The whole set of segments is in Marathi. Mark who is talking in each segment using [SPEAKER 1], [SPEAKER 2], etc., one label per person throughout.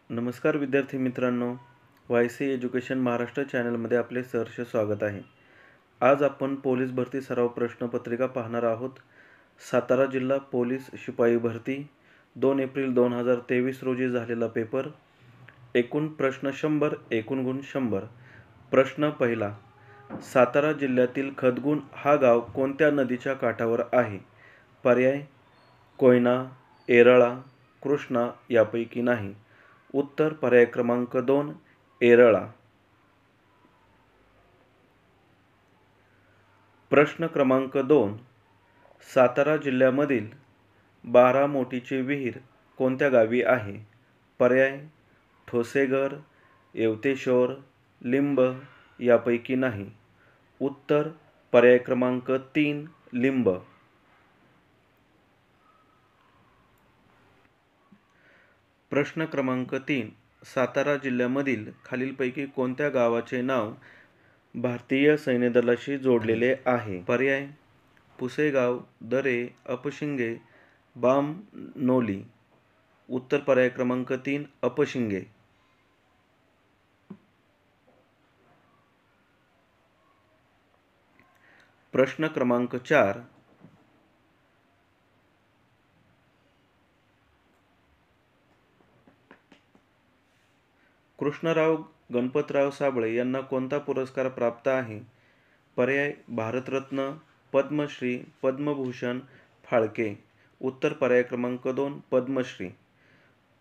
[SPEAKER 1] नमस्कार विद्यार्थी मित्रांनो, YC एज्युकेशन महाराष्ट्र चॅनलमध्ये आपले सहर्ष स्वागत आहे. आज आपण पोलीस भरती सराव प्रश्नपत्रिका पाहणार आहोत. सातारा जिल्हा पोलीस शिपाई भरती 2 एप्रिल 2023 रोजी झालेला पेपर. एकूण प्रश्न 100, एकूण गुण 100. प्रश्न पहिला. सातारा जिल्ह्यातील खदगुण हा गाव कोणत्या नदीच्या काठावर आहे? पर्याय: कोयना, येरळा, कृष्णा यापैकी नाही. उत्तर पर्याय क्रमांक 2 येरळा. प्रश्न क्रमांक 2. सातारा जिल्ह्यामधील बारामोटीची विहीर कोणत्या गावी आहे? पर्याय: ठोसेघर, येवतेश्वर, लिंब यापैकी नाही. उत्तर पर्याय क्रमांक 3 लिंब. प्रश्न क्रमांक 3. सातारा जिल्ह्यामधील खालीलपैकी कोणत्या गावाचे नाव भारतीय सैन्यदलाशी जोडलेले आहे? पर्याय: पुसेगाव, दरे, अपशिंगे, बामनोली. उत्तर पर्याय क्रमांक 3 अपशिंगे. प्रश्न क्रमांक 4. कृष्णराव गणपतराव साबळे यांना कोणता पुरस्कार प्राप्त आहे? पर्याय: भारतरत्न, पद्मश्री, पद्मभूषण, फाळके. उत्तर पर्याय क्रमांक 2 पद्मश्री.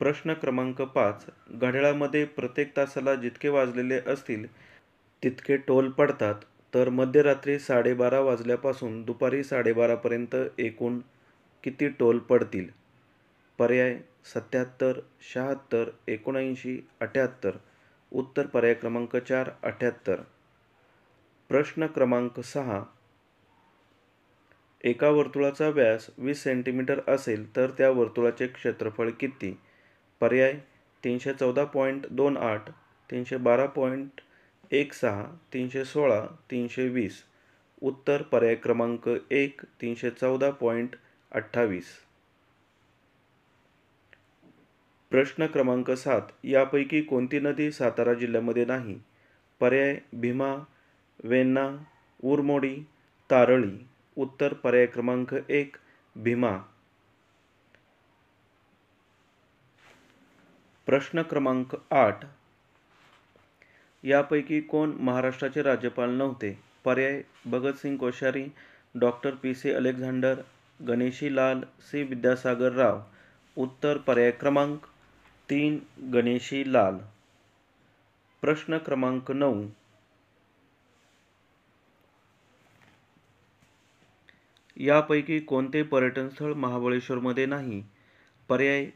[SPEAKER 1] प्रश्न क्रमांक 5. घड्याळामध्ये प्रत्येक तासाला जितके वाजलेले असतील तितके टोल पडतात, तर मध्यरात्री 12:30 वाजल्यापासून दुपारी 12:30 पर्यंत एकूण किती टोल पडतील? पर्याय: 77, 76, 79, 78. उत्तर पर्याय क्रमांक 4 78. प्रश्न क्रमांक 6. एका वर्तुळाचा व्यास 20 सेंटीमीटर असेल तर त्या वर्तुळाचे क्षेत्रफळ किती? पर्याय: 314.28, 312.16, 316, 320. उत्तर पर्याय क्रमांक 1 314.28. प्रश्न क्रमांक 7. यापैकी कोणती नदी सातारा जिल्ह्यामध्ये नाही? पर्याय: भीमा, वेण्णा, उरमोडी, तारळी. उत्तर पर्याय क्रमांक 1 भीमा. प्रश्न क्रमांक 8. यापैकी कोण महाराष्ट्राचे राज्यपाल नव्हते? पर्याय: Bhagat Singh Koshyari, doctor PC Alexander, Ganeshi Lal, C Vidyasagar Rao. उत्तर पर्याय क्रमांक 3 गणेशी लाल. प्रश्न क्रमांक 9. यापैकी कोणते पर्यटन स्थळ महाबळेश्वरमध्ये नाही? पर्याय: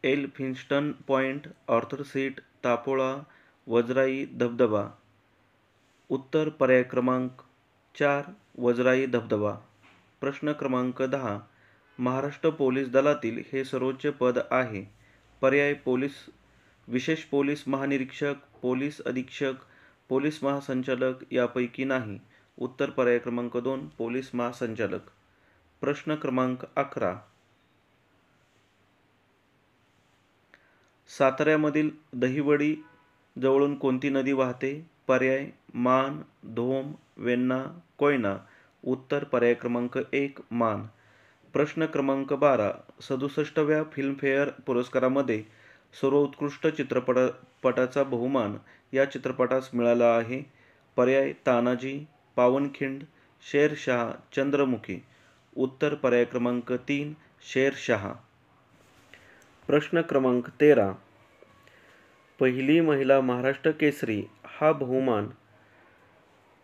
[SPEAKER 1] Elphinstone point, Arthur seat, Tapola, Vajrai धबधबा. उत्तर पर्याय क्रमांक 4 वजराई धबधबा. प्रश्न क्रमांक 10. महाराष्ट्र पोलीस दलातील हे सर्वोच्च पद आहे? पर्याय: विशेष पोलीस महानिरीक्षक, पोलीस अधीक्षक, पोलीस महासंचालक यापैकी नाही. उत्तर पर्याय क्रमांक 2 पोलीस महासंचालक. प्रश्न क्रमांक 11. साताऱ्यामधील दहिवडी जवळून कोणती नदी वाहते? पर्याय: मान, धोम, वेण्णा, कोयना. उत्तर पर्याय क्रमांक 1 मान. प्रश्न क्रमांक 12. 67व्या फिल्मफेअर पुरस्कारामध्ये सर्वोत्कृष्ट चित्रपटाचा बहुमान या चित्रपटास मिळाला आहे? पर्याय: तानाजी, पावनखिंड, शेरशाह, चंद्रमुखी. उत्तर पर्याय क्रमांक 3 शेरशाह. प्रश्न क्रमांक 13. पहिली महिला महाराष्ट्र केसरी हा बहुमान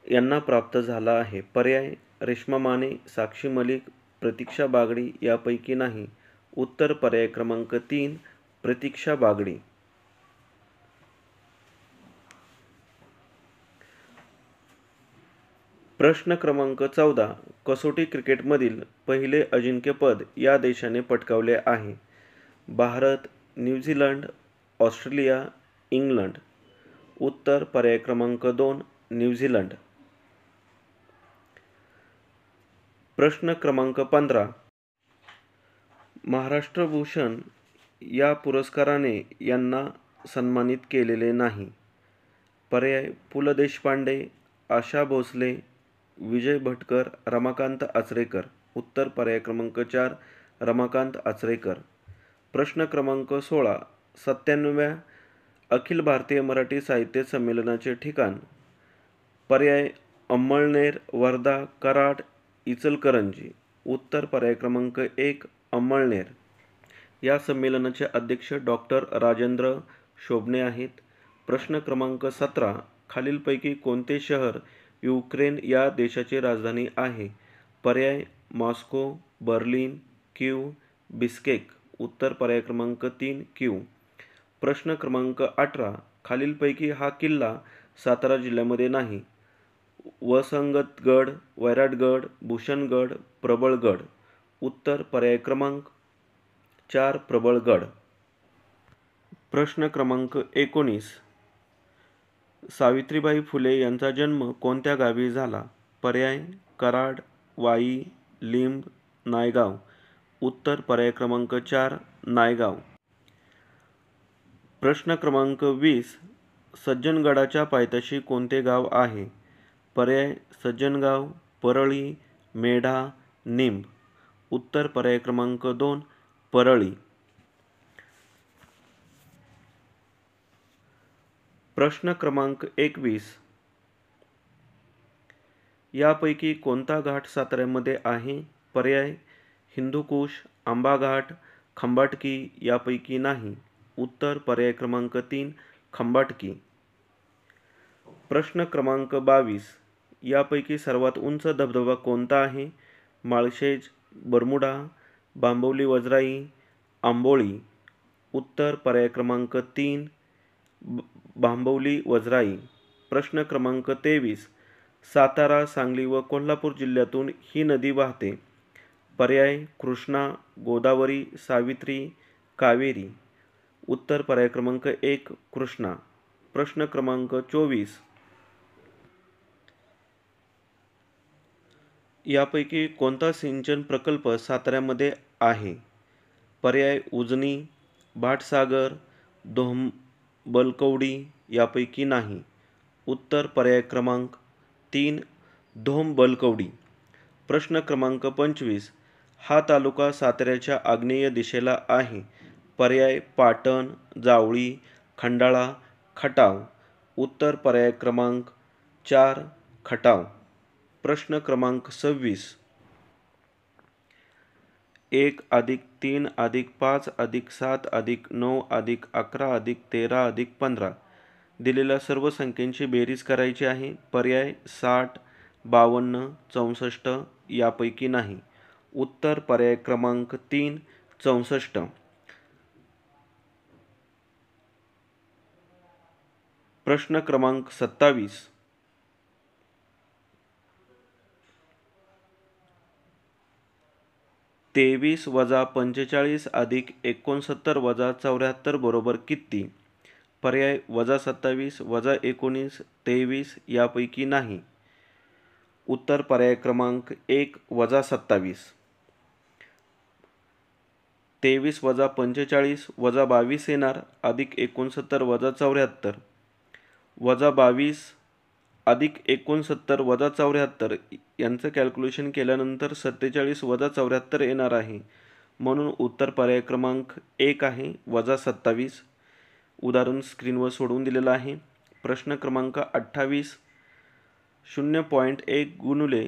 [SPEAKER 1] यांना प्राप्त झाला आहे? पर्याय: रेश्मा माने, साक्षी मलिक, प्रतीक्षा बागडी यापैकी नाही. उत्तर पर्याय क्रमांक 3 प्रतीक्षा बागडी. प्रश्न क्रमांक 14. कसोटी क्रिकेटमधील पहिले अजिंक्यपद या देशाने पटकावले आहे? Bharat, New Zealand, Australia, England. उत्तर पर्याय क्रमांक 2 न्यूझीलंड. प्रश्न क्रमांक 15. महाराष्ट्र भूषण या पुरस्काराने यांना सन्मानित केलेले नाही? पर्याय पु ल देशपांडे, आशा भोसले, विजय भटकर, रमाकांत आचरेकर. उत्तर पर्याय क्रमांक 4 रमाकांत आचरेकर. प्रश्न क्रमांक 16. 97व्या अखिल भारतीय मराठी साहित्य संमेलनाचे ठिकाण? पर्याय अंमळनेर, वर्धा, कराड, इचलकरंजी. उत्तर पर्याय क्रमांक 1 अंमळनेर. या संमेलनाचे अध्यक्ष डॉक्टर राजेंद्र शोभणे आहेत. प्रश्न क्रमांक 17. खालीलपैकी कोणते शहर युक्रेन या देशाची राजधानी आहे? पर्याय मॉस्को, बर्लिन, कीव, बिस्केक. उत्तर पर्याय क्रमांक 3 कीव. प्रश्न क्रमांक 18. खालीलपैकी हा किल्ला सातारा जिल्ह्यामध्ये नाही? वसंगतगड, वैराटगड, भूषणगड, प्रबळगड. उत्तर पर्याय क्रमांक 4 प्रबळगड. प्रश्न क्रमांक 19. सावित्रीबाई फुले यांचा जन्म कोणत्या गावी झाला? पर्याय कराड, वाई, लिंब, नायगाव. उत्तर पर्याय क्रमांक 4 नायगाव. प्रश्न क्रमांक 20. सज्जनगडाच्या पायथ्याशी कोणते गाव आहे? पर्याय सज्जनगाव, परळी, मेढा, निंब. उत्तर पर्याय क्रमांक 2 परळी. प्रश्न क्रमांक 21. यापैकी कोणता घाट साताऱ्यामध्ये आहे? पर्याय हिंदुकुश, आंबाघाट, खंबाटकी. यापैकी नाही. उत्तर पर्याय क्रमांक 3 खंबाटकी. प्रश्न क्रमांक 22. यापैकी सर्वात उंच धबधबा कोणता आहे? माळशेज, बरमुडा, बांबवली वजराई, आंबोळी. उत्तर पर्याय क्रमांक 3 बांबवली वजराई. प्रश्न क्रमांक 23. सातारा, सांगली व कोल्हापूर जिल्ह्यातून ही नदी वाहते. पर्याय कृष्णा, गोदावरी, सावित्री, कावेरी. उत्तर पर्याय क्रमांक 1 कृष्णा. प्रश्न क्रमांक 24. यापैकी कोणता सिंचन प्रकल्प साताऱ्यामध्ये आहे? पर्याय उजनी, भाटसागर, धोम-बलकवडी. यापैकी नाही. उत्तर पर्याय क्रमांक 3 धोम-बलकवडी. प्रश्न क्रमांक 25. हा तालुका साताऱ्याच्या आग्नेय दिशेला आहे. पर्याय पाटण, जावळी, खंडाळा, खटाव. उत्तर पर्याय क्रमांक 4 खटाव. प्रश्न क्रमांक 26. 1 + 3 + 5 + 7 + 9 + 11 + 13 + 15 दिलेल्या सर्व संख्यांची बेरीज करायची आहे. पर्याय 60, 52, 64. यापैकी नाही. उत्तर पर्याय क्रमांक 3 64. प्रश्न क्रमांक 27. 23 - 45 + 69 - 74 बरोबर किती? पर्याय -27, -19, 23. यापैकी नाही. उत्तर पर्याय क्रमांक 1 -27. 23 - 45 - 22 येणार, + 69 - 74. -22 + 69 - 74 यांचं कॅल्क्युलेशन केल्यानंतर 47 - 74 येणार आहे. म्हणून उत्तर पर्याय क्रमांक 1 आहे, -27. उदाहरण स्क्रीनवर सोडवून दिलेलं आहे. प्रश्न क्रमांक 28. 0.1 गुणिले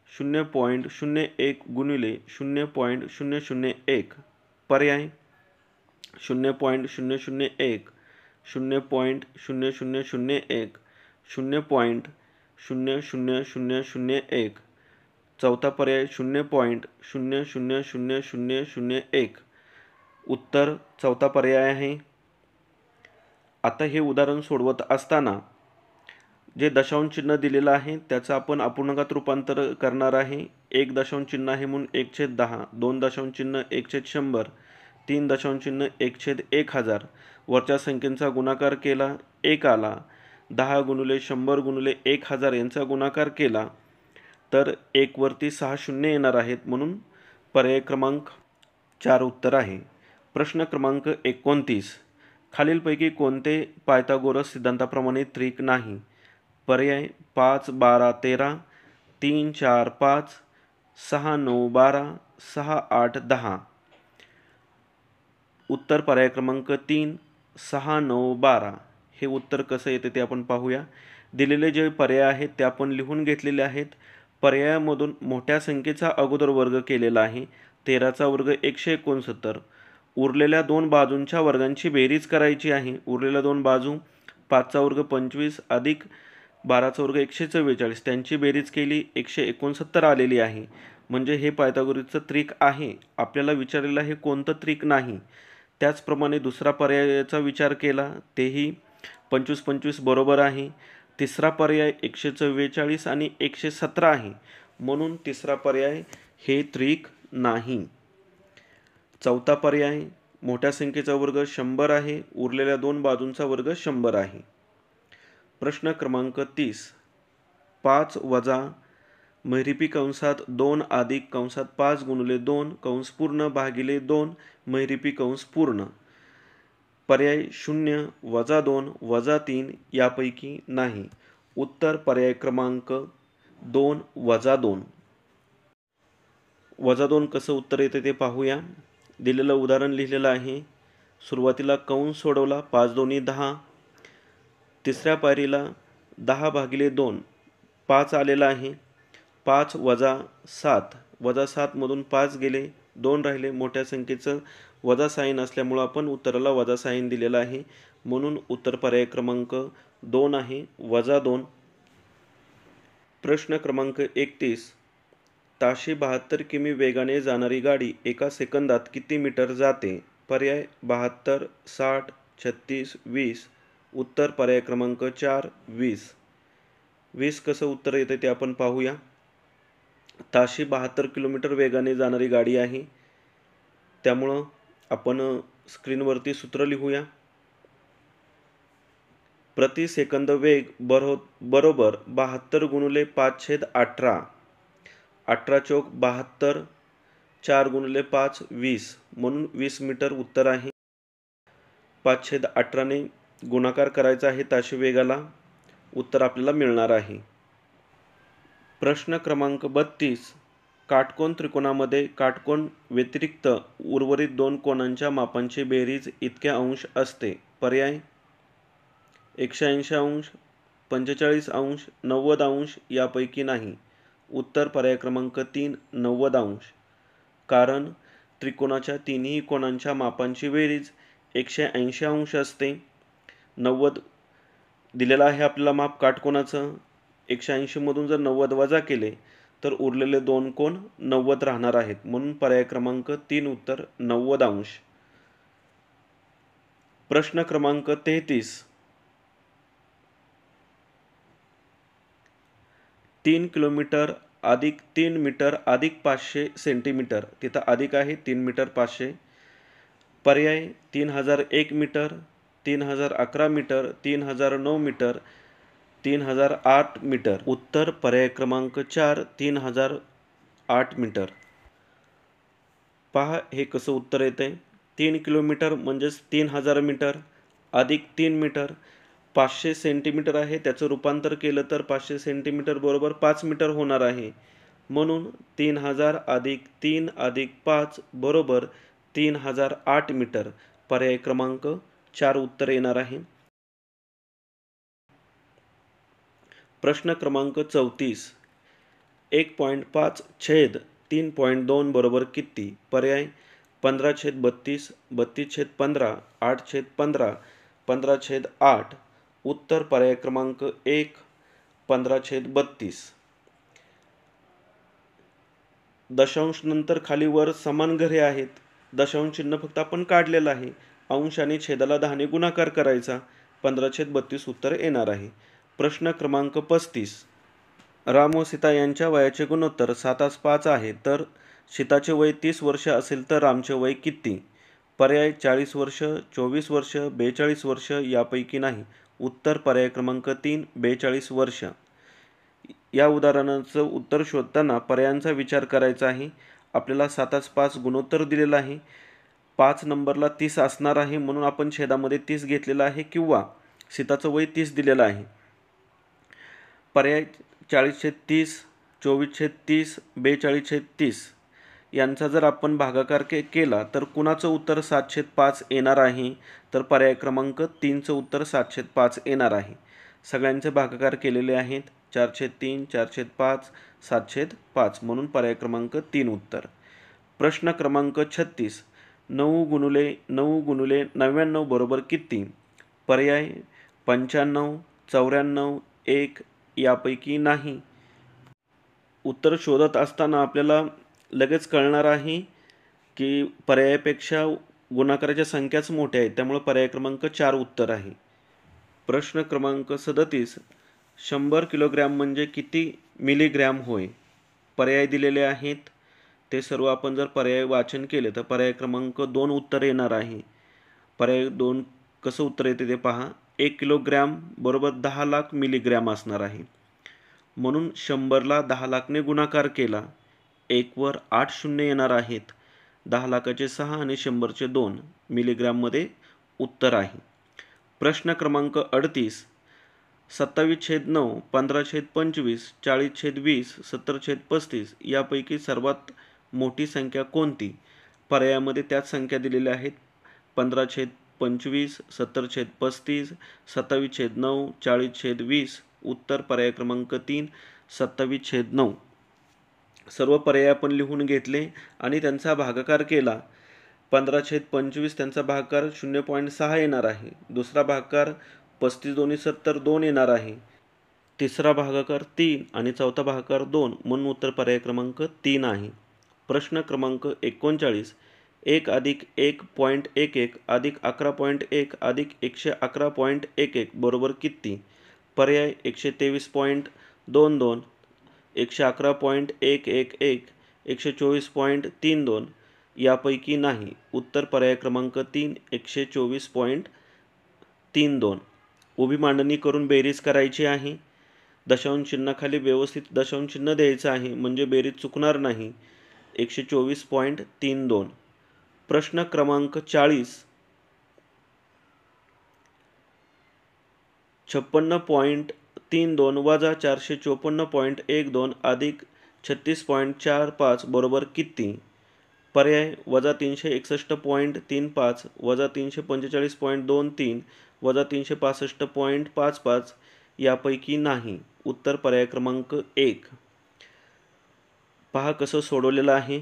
[SPEAKER 1] 0.01 गुणिले 0.001. पर्याय 0.001, 0.0001, 0.00001. चौथा पर्याय 0.00001. उत्तर चौथा पर्याय आहे. आता हे उदाहरण सोडवत असताना जे दशांश चिन्ह दिलेलं आहे त्याचं आपण अपूर्णांकात रूपांतर करणार आहे. 1 दशांश चिन्ह आहे म्हणून 1/10, 2 दशांश चिन्ह 1/100, 3 दशांश चिन्ह 1/1000. वरच्या संख्येचा गुणाकार केला, 1 आला. 10 गुणिले 100 गुणिले 1000 यांचा गुणाकार केला तर 1 वरती 6 शून्य येणार आहेत. म्हणून पर्याय क्रमांक 4 उत्तर आहे. प्रश्न क्रमांक 29. खालीलपैकी कोणते पायथागोरस सिद्धांताप्रमाणे त्रिक नाही? पर्याय 5, 12, 13, 3, 4, 5, 6, 9, 12, 6, 8, 10. उत्तर पर्याय क्रमांक 3, 6, 9, 12. हे उत्तर कसं येते ते आपण पाहूया. दिलेले जे पर्याय आहेत ते आपण लिहून घेतलेले आहेत. पर्यायामधून मोठ्या संख्येचा अगोदर वर्ग केलेला आहे. 13चा वर्ग 169. उरलेल्या दोन बाजूंच्या वर्गांची बेरीज करायची आहे. उरलेल्या दोन बाजू 5चा वर्ग 25 अधिक 12चा वर्ग 144, त्यांची बेरीज केली 169 आलेली आहे. म्हणजे हे पायथागोरसचं त्रिक आहे. आपल्याला विचारलेलं आहे कोणतं त्रिक नाही. त्याचप्रमाणे दुसरा पर्यायाचा विचार केला, तेही 25, 25 बरोबर आहे. तिसरा पर्याय 144 आणि 117 आहे, म्हणून तिसरा पर्याय हे त्रिक नाही. चौथा पर्याय मोठ्या संख्येचा वर्ग 100 आहे, उरलेल्या दोन बाजूंचा वर्ग 100 आहे. प्रश्न क्रमांक 30. 5 वजा महिरपी कंसात 2 अधिक कंसात 5 गुणिले 2 कंस पूर्ण भागिले 2 महिरपी कंस पूर्ण. पर्याय 0, वजा 2, वजा 3 यापैकी नाही. उत्तर पर्याय क्रमांक 2, वजा 2. वजा 2 कसं उत्तर येते ते पाहूया. दिलेलं उदाहरण लिहिलेलं आहे. सुरुवातीला कंस सोडवला, 5 दोन्ही 10. तिसऱ्या पायरीला 10 भागिले 2 5 आलेला आहे. 5 वजा 7, वजा 7 मधून 5 गेले, 2 राहिले. मोठ्या संख्येचं वजा साईन असल्यामुळं आपण उत्तराला वजा साईन दिलेलं आहे, म्हणून उत्तर पर्याय क्रमांक 2 आहे, वजा 2. प्रश्न क्रमांक 31. ताशी 72 किमी वेगाने जाणारी गाडी एका सेकंदात किती मीटर जाते? पर्याय 72, 60, 36, 20. उत्तर पर्याय क्रमांक 4, 20. 20 कसं उत्तर येते ते आपण पाहूया. ताशी 72 किलोमीटर वेगाने जाणारी गाडी आहे, त्यामुळं आपण स्क्रीनवरती सूत्र लिहूया. प्रति सेकंद वेग बरोबर 72 गुणिले 5/18. 18 चौक 72, 4 गुणिले 5 20, म्हणून 20 मीटर उत्तर आहे. 5/18 ने गुणाकार करायचा आहे ताशी वेगाला, उत्तर आपल्याला मिळणार आहे. प्रश्न क्रमांक 32. काटकोन त्रिकोणामध्ये काटकोन व्यतिरिक्त उर्वरित दोन कोनांच्या मापांची बेरीज इतक्या अंश असते. पर्याय 180 अंश, 45 अंश, 90 अंश यापैकी नाही. उत्तर पर्याय क्रमांक 3, 90 अंश. कारण त्रिकोणाच्या तिन्ही कोनांच्या मापांची बेरीज 180 अंश असते. 90 दिलेलं आहे आपल्याला माप काटकोनाचं. 180 मधून जर 90 वजा केले तर उरलेले दोन कोन 90 राहणार आहेत, म्हणून पर्याय क्रमांक 3 उत्तर 90 अंश. प्रश्न क्रमांक 33. 3 किलोमीटर अधिक 3 मीटर अधिक 500 सेंटीमीटर. तिथं अधिक आहे 3 मीटर 500. पर्याय 3001 मीटर, 3011 मीटर, 3009 मीटर, 3008 मीटर. उत्तर पर्याय क्रमांक 4, 3008 मीटर. पहा हे कसं उत्तर येते. 3 किलोमीटर म्हणजेच 3000 मीटर अधिक 3 मीटर, 500 सेंटीमीटर आहे, त्याचं रूपांतर केलं तर 500 सेंटीमीटर बरोबर 5 मीटर होणार आहे, म्हणून 3000 अधिक 3 अधिक 5 बरोबर 3008 मीटर. पर्याय क्रमांक 4 उत्तर येणार आहे. प्रश्न क्रमांक 34. 1.5 छेद 3.2 बरोबर किती? पर्याय 15/32, 32/15, 8/15, 15/8. उत्तर पर्याय क्रमांक 1, 15/32. दशांश नंतर खाली वर समान घरे आहेत. दशांश चिन्ह फक्त आपण काढलेलं आहे. अंश आणि छेदाला 10 ने गुणाकार करायचा. 15/32 उत्तर येणार आहे. प्रश्न क्रमांक 35. राम व सीता यांच्या वयाचे गुणोत्तर 7:5 आहे, तर सीताचे वय 30 वर्ष असेल तर रामचे वय किती? पर्याय 40 वर्ष, 24 वर्ष, 42 वर्ष यापैकी नाही. उत्तर पर्याय क्रमांक 3, 42 वर्ष. या उदाहरणाचं उत्तर शोधताना पर्यायांचा विचार करायचा आहे. आपल्याला 7:5 गुणोत्तर दिलेलं आहे. 5 नंबरला 30 असणार आहे म्हणून आपण छेदामध्ये 30 घेतलेला आहे, किंवा सीताचं वय 30 दिलेलं आहे. पर्याय 40/30, 24/30, 42/30 यांचा जर आपण भागाकार केला तर कुणाचं उत्तर 7/5 येणार आहे? तर पर्याय क्रमांक 3चं उत्तर 7/5 येणार आहे. सगळ्यांचे भागाकार केलेले आहेत. 4/3, 4/5, 7/5 म्हणून पर्याय क्रमांक 3 उत्तर. प्रश्न क्रमांक 36. 9 × 99 किती? पर्याय 95, 94, 1 यापैकी नाही. उत्तर शोधत असताना आपल्याला लगेच कळणार आहे की पर्यायापेक्षा गुणाकाराच्या संख्याच मोठ्या आहेत, त्यामुळे पर्याय क्रमांक 4 उत्तर आहे. प्रश्न क्रमांक 37. 100 किलोग्रॅम म्हणजे किती मिलीग्रॅम होय? पर्याय दिलेले आहेत, ते सर्व आपण जर पर्याय वाचन केले तर पर्याय क्रमांक 2 उत्तर येणार आहे. पर्याय 2 कसं उत्तर येते ते पहा. 1 किलोग्रॅम बरोबर 10 लाख मिलीग्रॅम असणार आहे. म्हणून 100ला 10 लाखने गुणाकार केला, 1 वर 8 शून्य येणार आहेत. 10 लाखाचे 6 आणि 100चे 2 मिलीग्रॅममध्ये उत्तर आहे. प्रश्न क्रमांक 38. 27/9, 15/25, 40/20, 70/35 यापैकी सर्वात मोठी संख्या कोणती? पर्यायामध्ये त्याच संख्या दिलेल्या आहेत. 15/25, 70/35, 27/9, 40/20. उत्तर पर्याय क्रमांक 3, 27/9. सर्व पर्याय आपण लिहून घेतले आणि त्यांचा भागाकार केला. 15/25 त्यांचा भागाकार 0.6 येणार आहे. दुसरा भागाकार 35 दोन्ही 70 2 येणार आहे. तिसरा भागाकार 3 आणि चौथा भागाकार 2 म्हणून उत्तर पर्याय क्रमांक 3 आहे. प्रश्न क्रमांक 39. 1 + 1.11 + 11.1 + 111.11 बरोबर किती? पर्याय 123.22, 111.111, 124.32 यापैकी नाही. उत्तर पर्याय क्रमांक 3, 124.32. उभी मांडणी करून बेरीज करायची आहे. दशांश चिन्हाखाली व्यवस्थित दशांश चिन्ह द्यायचं आहे म्हणजे बेरीज चुकणार नाही. 124.32. प्रश्न क्रमांक 40. 56.32 वजा 454.12 अधिक 36.45 बरोबर किती? पर्याय वजा 361.35 वजा 345.23 वजा 365.55 यापैकी नाही. उत्तर पर्याय क्रमांक 1. पहा कसं सोडवलेलं आहे.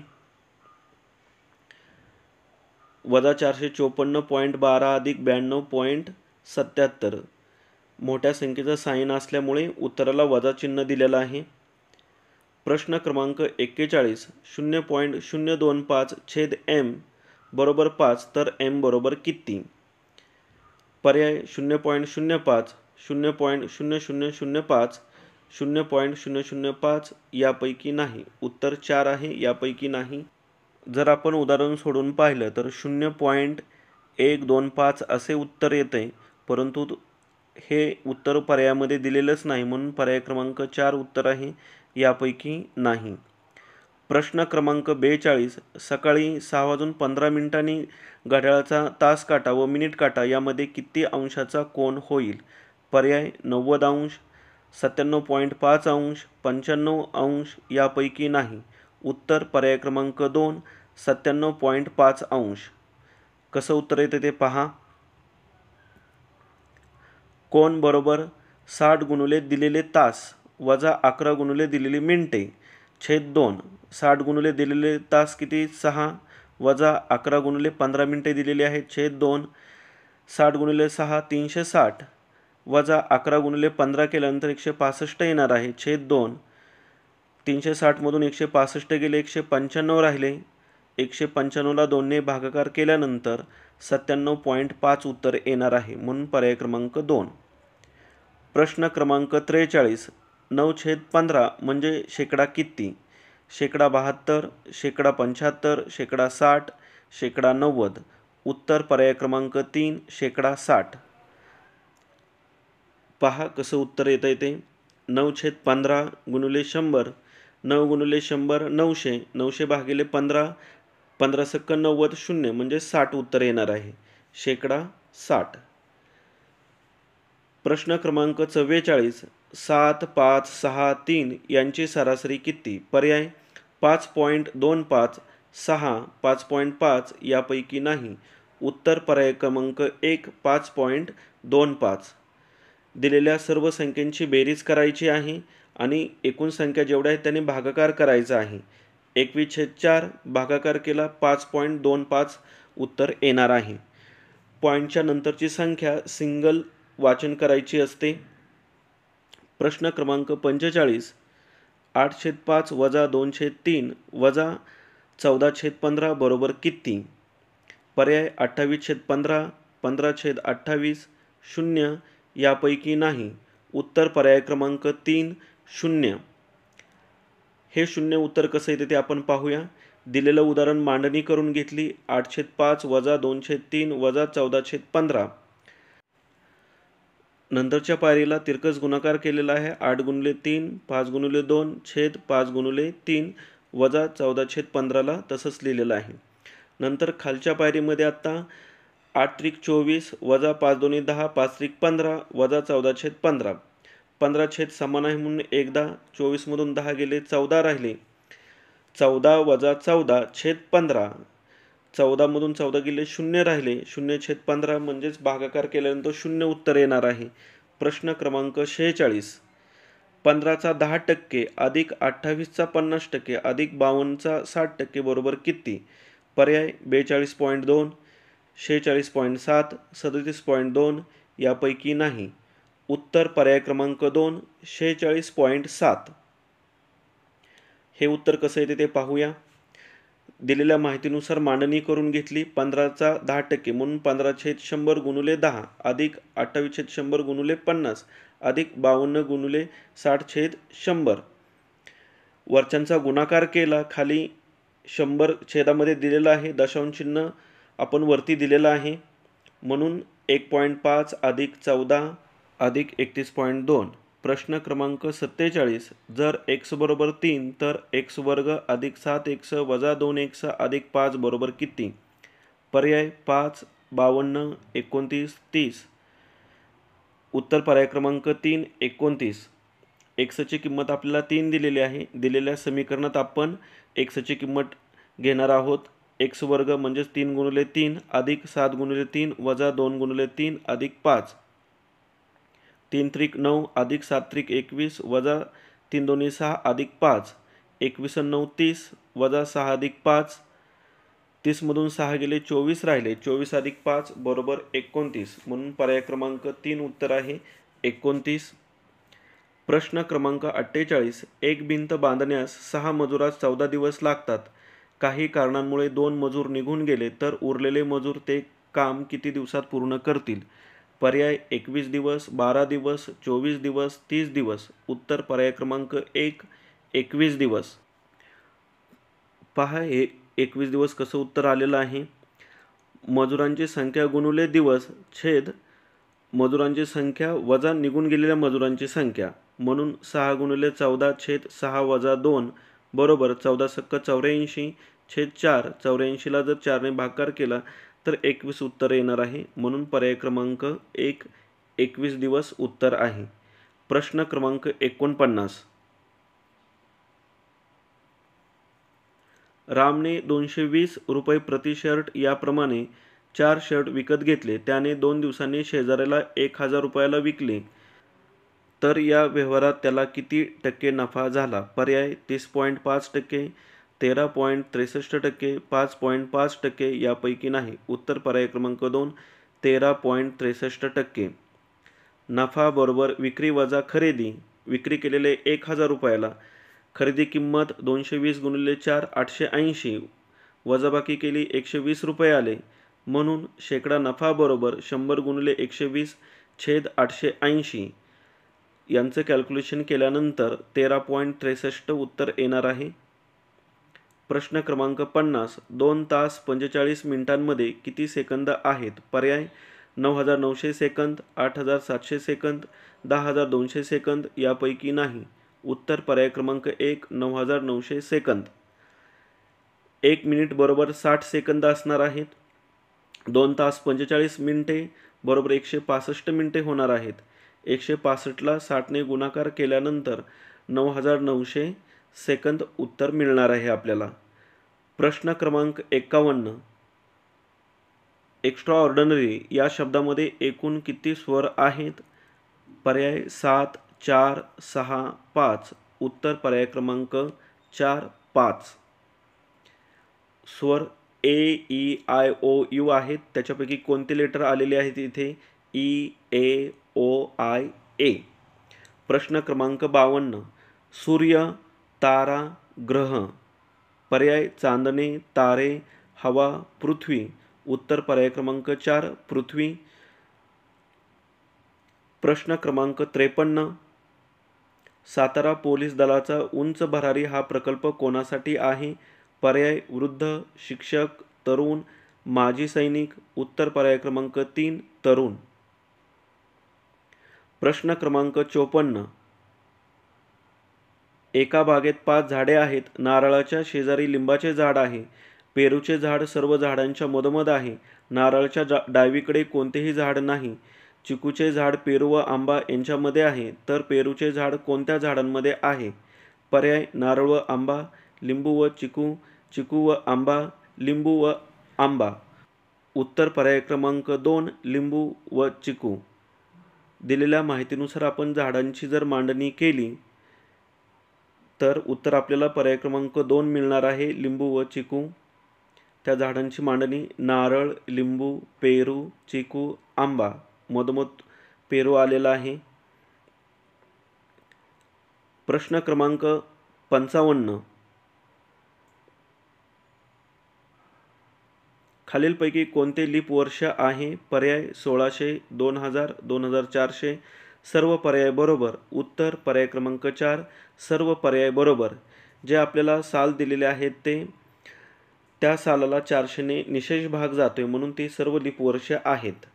[SPEAKER 1] वजा 454.12 अधिक 92.77. मोठ्या संख्येचा साइन असल्यामुळे उत्तराला वजा चिन्ह दिलेलं आहे. प्रश्न क्रमांक 41. 0.025 बरोबर 5 तर m बरोबर किती? पर्याय 0.05, 0.0005, 0.005 यापैकी नाही. उत्तर 4 आहे, यापैकी नाही. जर आपण उदाहरण सोडून पाहिलं तर 0.125 असे उत्तर येते, परंतु हे उत्तर पर्यायामध्ये दिलेलंच नाही म्हणून पर्याय क्रमांक 4 उत्तर आहे, यापैकी नाही. प्रश्न क्रमांक 42. सकाळी 6:15 घड्याळाचा तास काटा व मिनिट काटा यामध्ये किती अंशाचा कोन होईल? पर्याय 90 अंश, 97.5 अंश, 95 अंश यापैकी नाही. उत्तर पर्याय क्रमांक 2, 97.5 अंश. कसं उत्तर येते ते पहा. कोन बरोबर 60 गुणिले दिलेले तास वजा 11 गुणिले दिलेली मिनिटे छेद 2. 60 गुणिले दिलेले तास किती? 6 वजा 11 गुणिले 15 मिनिटे दिलेली आहेत छेद 2. 60 गुणिले 6 360 वजा 11 गुणिले 15 केल्यानंतर 165 येणार आहे छेद 2. 360 मधून 165 गेले, 195 राहिले. 195ला 2ने भागाकार केल्यानंतर 97.5 उत्तर येणार आहे म्हणून पर्याय क्रमांक 2. प्रश्न क्रमांक 43. 9/15 म्हणजे शेकडा किती? शेकडा 72, शेकडा 75, शेकडा 60, शेकडा 90. उत्तर पर्याय क्रमांक 3, शेकडा 60. पहा कसं उत्तर येतं ते. 9/15 गुणिले 100, 9 गुणिले 100 900, 900 भागिले 15, 15 सक्क 90 शून्य म्हणजे 60 उत्तर येणार आहे. शेकडा 60. प्रश्न क्रमांक 44. 7, 5, 6, 3 यांची सरासरी किती? पर्याय 5.25, 6, 5.5 यापैकी नाही. उत्तर पर्याय क्रमांक 1 5.25. दिलेल्या सर्व संख्यांची बेरीज करायची आहे आणि एकूण संख्या जेवढ्या आहेत त्याने भागाकार करायचा आहे. 21/4 भागाकार केला 5.25 उत्तर येणार आहे. पॉईंटच्या नंतरची संख्या सिंगल वाचन करायची असते. प्रश्न क्रमांक 45. 8/5 वजा 2/3 वजा 14/15 बरोबर किती? पर्याय 28/15, 15/28, 0 यापैकी नाही. उत्तर पर्याय क्रमांक 3 0. हे 0 उत्तर कसं येते ते आपण पाहूया. दिलेलं उदाहरण मांडणी करून घेतली. 8/5 वजा 2/3 वजा 14/15. नंतरच्या पायरीला तिरकस गुणाकार केलेला आहे. 8×3 5×2 छेद 5×3 वजा 14/15ला तसंच लिहिलेलं आहे. नंतर खालच्या पायरीमध्ये आता 8×3 = 24 वजा 5×2 = 10 5×3 = 15 वजा 14/15. 15 छेद समान आहे म्हणून एकदा 24 मधून 10 गेले 14 राहिले. 14 वजा 14 छेद 15. 14 मधून 14 गेले 0 राहिले. 0/15 म्हणजेच भागाकार केल्यानंतर 0 उत्तर येणार आहे. प्रश्न क्रमांक 46. 15चा 10% अधिक 28चा 50% अधिक 52चा 60% बरोबर किती? पर्याय 42.2, 46.7, 37.2 यापैकी नाही. उत्तर पर्याय क्रमांक 2 46.7. हे उत्तर कसं येते ते पाहूया. दिलेल्या माहितीनुसार मांडणी करून घेतली. 15चा 10% म्हणून 15/100 × 10 अधिक 28/100 × 50 अधिक 52 × 60/100. वरच्यांचा गुणाकार केला. खाली 100 छेदामध्ये दिलेला आहे. दशांश चिन्ह आपण वरती दिलेलं आहे म्हणून 1.5 अधिक 14 अधिक 31.2. प्रश्न क्रमांक 47. जर x बरोबर 3 तर x² अधिक 7x वजा 2x अधिक 5 बरोबर किती? पर्याय 5, 52, 29, 30. उत्तर पर्याय क्रमांक 3 29. xची किंमत आपल्याला 3 दिलेली आहे. दिलेल्या समीकरणात आपण xची किंमत घेणार आहोत. x² म्हणजेच 3×3 अधिक 7×3 वजा 2×3 अधिक 5. 3×3 = 9 अधिक 7×3 = 21 वजा 3×2 = 6 अधिक 5. 21 आणि 9 30 वजा 6 अधिक 5. 30 मधून 6 गेले 24 राहिले. 24 अधिक 5 बरोबर 29 म्हणून पर्याय क्रमांक 3 उत्तर आहे 29. प्रश्न क्रमांक 48. एक भिंत बांधण्यास 6 मजुरास 14 दिवस लागतात. काही कारणांमुळे 2 मजूर निघून गेले तर उरलेले मजूर ते काम किती दिवसात पूर्ण करतील? पर्याय 21 दिवस, 12 दिवस, 24 दिवस, 30 दिवस. उत्तर पर्याय क्रमांक 1 21 दिवस. पहा हे 21 दिवस कसं उत्तर आलेलं आहे. मजुरांची संख्या गुणिले दिवस छेद मजुरांची संख्या वजा निघून गेलेल्या मजुरांची संख्या म्हणून 6 × 14 छेद 6 वजा 2 बरोबर 14 सक्क 84 छेद 4. 84ला जर 4ने भागाकार केला तर 21 उत्तर येणार आहे म्हणून पर्याय क्रमांक 1 21 दिवस उत्तर आहे. प्रश्न क्रमांक 49. रामने 220 रुपये प्रति शर्ट याप्रमाणे 4 शर्ट विकत घेतले. त्याने 2 दिवसांनी शेजाऱ्याला 1000 रुपयाला विकले तर या व्यवहारात त्याला किती टक्के नफा झाला? पर्याय 30.5%, 13.63%, 5.5% यापैकी नाही. उत्तर पर्याय क्रमांक 2 13.63%. नफा बरोबर विक्री वजा खरेदी. विक्री केलेले 1000 रुपयाला, खरेदी किंमत 220 × 4 880 वजाबाकी केली 120 रुपये आले म्हणून शेकडा नफा बरोबर 100 × 120 छेद 880 यांचं कॅल्क्युलेशन केल्यानंतर 13.63 उत्तर येणार आहे. प्रश्न क्रमांक 50. 2 तास 45 मिनिटांमध्ये किती सेकंद आहेत? पर्याय 9900 सेकंद, 8700 सेकंद, 10200 सेकंद यापैकी नाही. उत्तर पर्याय क्रमांक 1 9900 सेकंद. 1 मिनिट बरोबर 60 सेकंद असणार आहेत. 2 तास 45 मिनिटे बरोबर 165 मिनिटे होणार आहेत. 165ला 60ने गुणाकार केल्यानंतर 9900 सेकंद उत्तर मिळणार आहे आपल्याला. प्रश्न क्रमांक 51. एक्स्ट्रा ऑर्डिनरी या शब्दामध्ये एकूण किती स्वर आहेत? पर्याय 7, 4, 6, 5. उत्तर पर्याय क्रमांक 4, 5. स्वर ए, ई, आय, ओ, यू आहेत. त्याच्यापैकी कोणते लेटर आलेले आहेत इथे? ई, ए, ओ, आय, ए. प्रश्न क्रमांक 52. सूर्य, तारा, ग्रह. पर्याय चांदणे, तारे, हवा, पृथ्वी. उत्तर पर्याय क्रमांक 4, पृथ्वी. प्रश्न क्रमांक 53. सातारा पोलीस दलाचा उंच भरारी हा प्रकल्प कोणासाठी आहे? पर्याय वृद्ध, शिक्षक, तरुण, माजी सैनिक. उत्तर पर्याय क्रमांक 3, तरुण. प्रश्न क्रमांक 54. एका बागेत 5 झाडे आहेत. नारळाच्या शेजारी लिंबाचे झाड आहे. पेरूचे झाड सर्व झाडांच्या मधोमध आहे. नारळाच्या डावीकडे कोणतेही झाड नाही. चिकूचे झाड पेरू व आंबा यांच्यामध्ये आहे. तर पेरूचे झाड कोणत्या झाडांमध्ये आहे? पर्याय नारळ व आंबा, लिंबू व चिकू, चिकू व आंबा, लिंबू व आंबा. उत्तर पर्याय क्रमांक 2, लिंबू व चिकू. दिलेल्या माहितीनुसार आपण झाडांची जर मांडणी केली तर उत्तर आपल्याला पर्याय क्रमांक 2 मिळणार आहे, लिंबू व चिकू. त्या झाडांची मांडणी नारळ, लिंबू, पेरू, चिकू, आंबा. मधोमध पेरू आलेला आहे. प्रश्न क्रमांक 55. खालीलपैकी कोणते लीप वर्ष आहे? पर्याय 1600, 2000, 2400. सर्व पर्याय बरोबर. उत्तर पर्याय क्रमांक 4, सर्व पर्याय बरोबर. जे आपल्याला साल दिलेले आहेत ते त्या सालाला 400ने निशेष भाग जातोय म्हणून ते सर्व लीप वर्ष आहेत.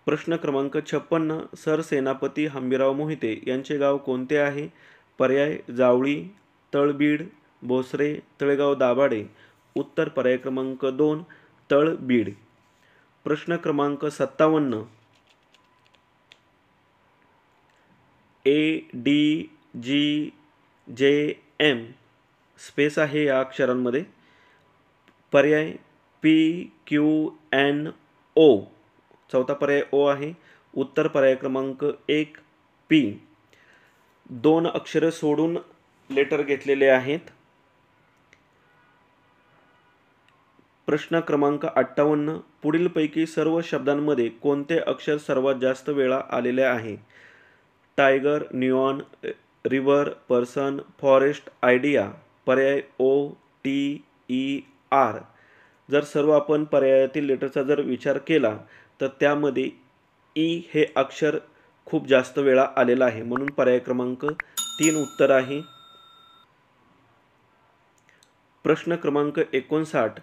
[SPEAKER 1] प्रश्न क्रमांक 56. सरसेनापती हंबीरराव मोहिते यांचे गाव कोणते आहे? पर्याय जावळी, तळबीड, भोसरे, तळेगाव दाभाडे. उत्तर पर्याय क्रमांक 2, तळबीड. प्रश्न क्रमांक 57. ADGJM स्पेस आहे या अक्षरांमध्ये. पर्याय PQNO. चौथा पर्याय ओ आहे. उत्तर पर्याय क्रमांक 1, P. 2 अक्षरे सोडून लेटर घेतलेले आहेत. प्रश्न क्रमांक 58. पुढीलपैकी सर्व शब्दांमध्ये कोणते अक्षर सर्वात जास्त वेळा आलेले आहे? Tiger, neon, river, person, forest, idea. पर्याय OTER. जर सर्व आपण पर्यायातील लेटरचा जर विचार केला तर त्यामध्ये ई हे अक्षर खूप जास्त वेळा आलेला आहे म्हणून पर्याय क्रमांक 3 उत्तर आहे. प्रश्न क्रमांक 59.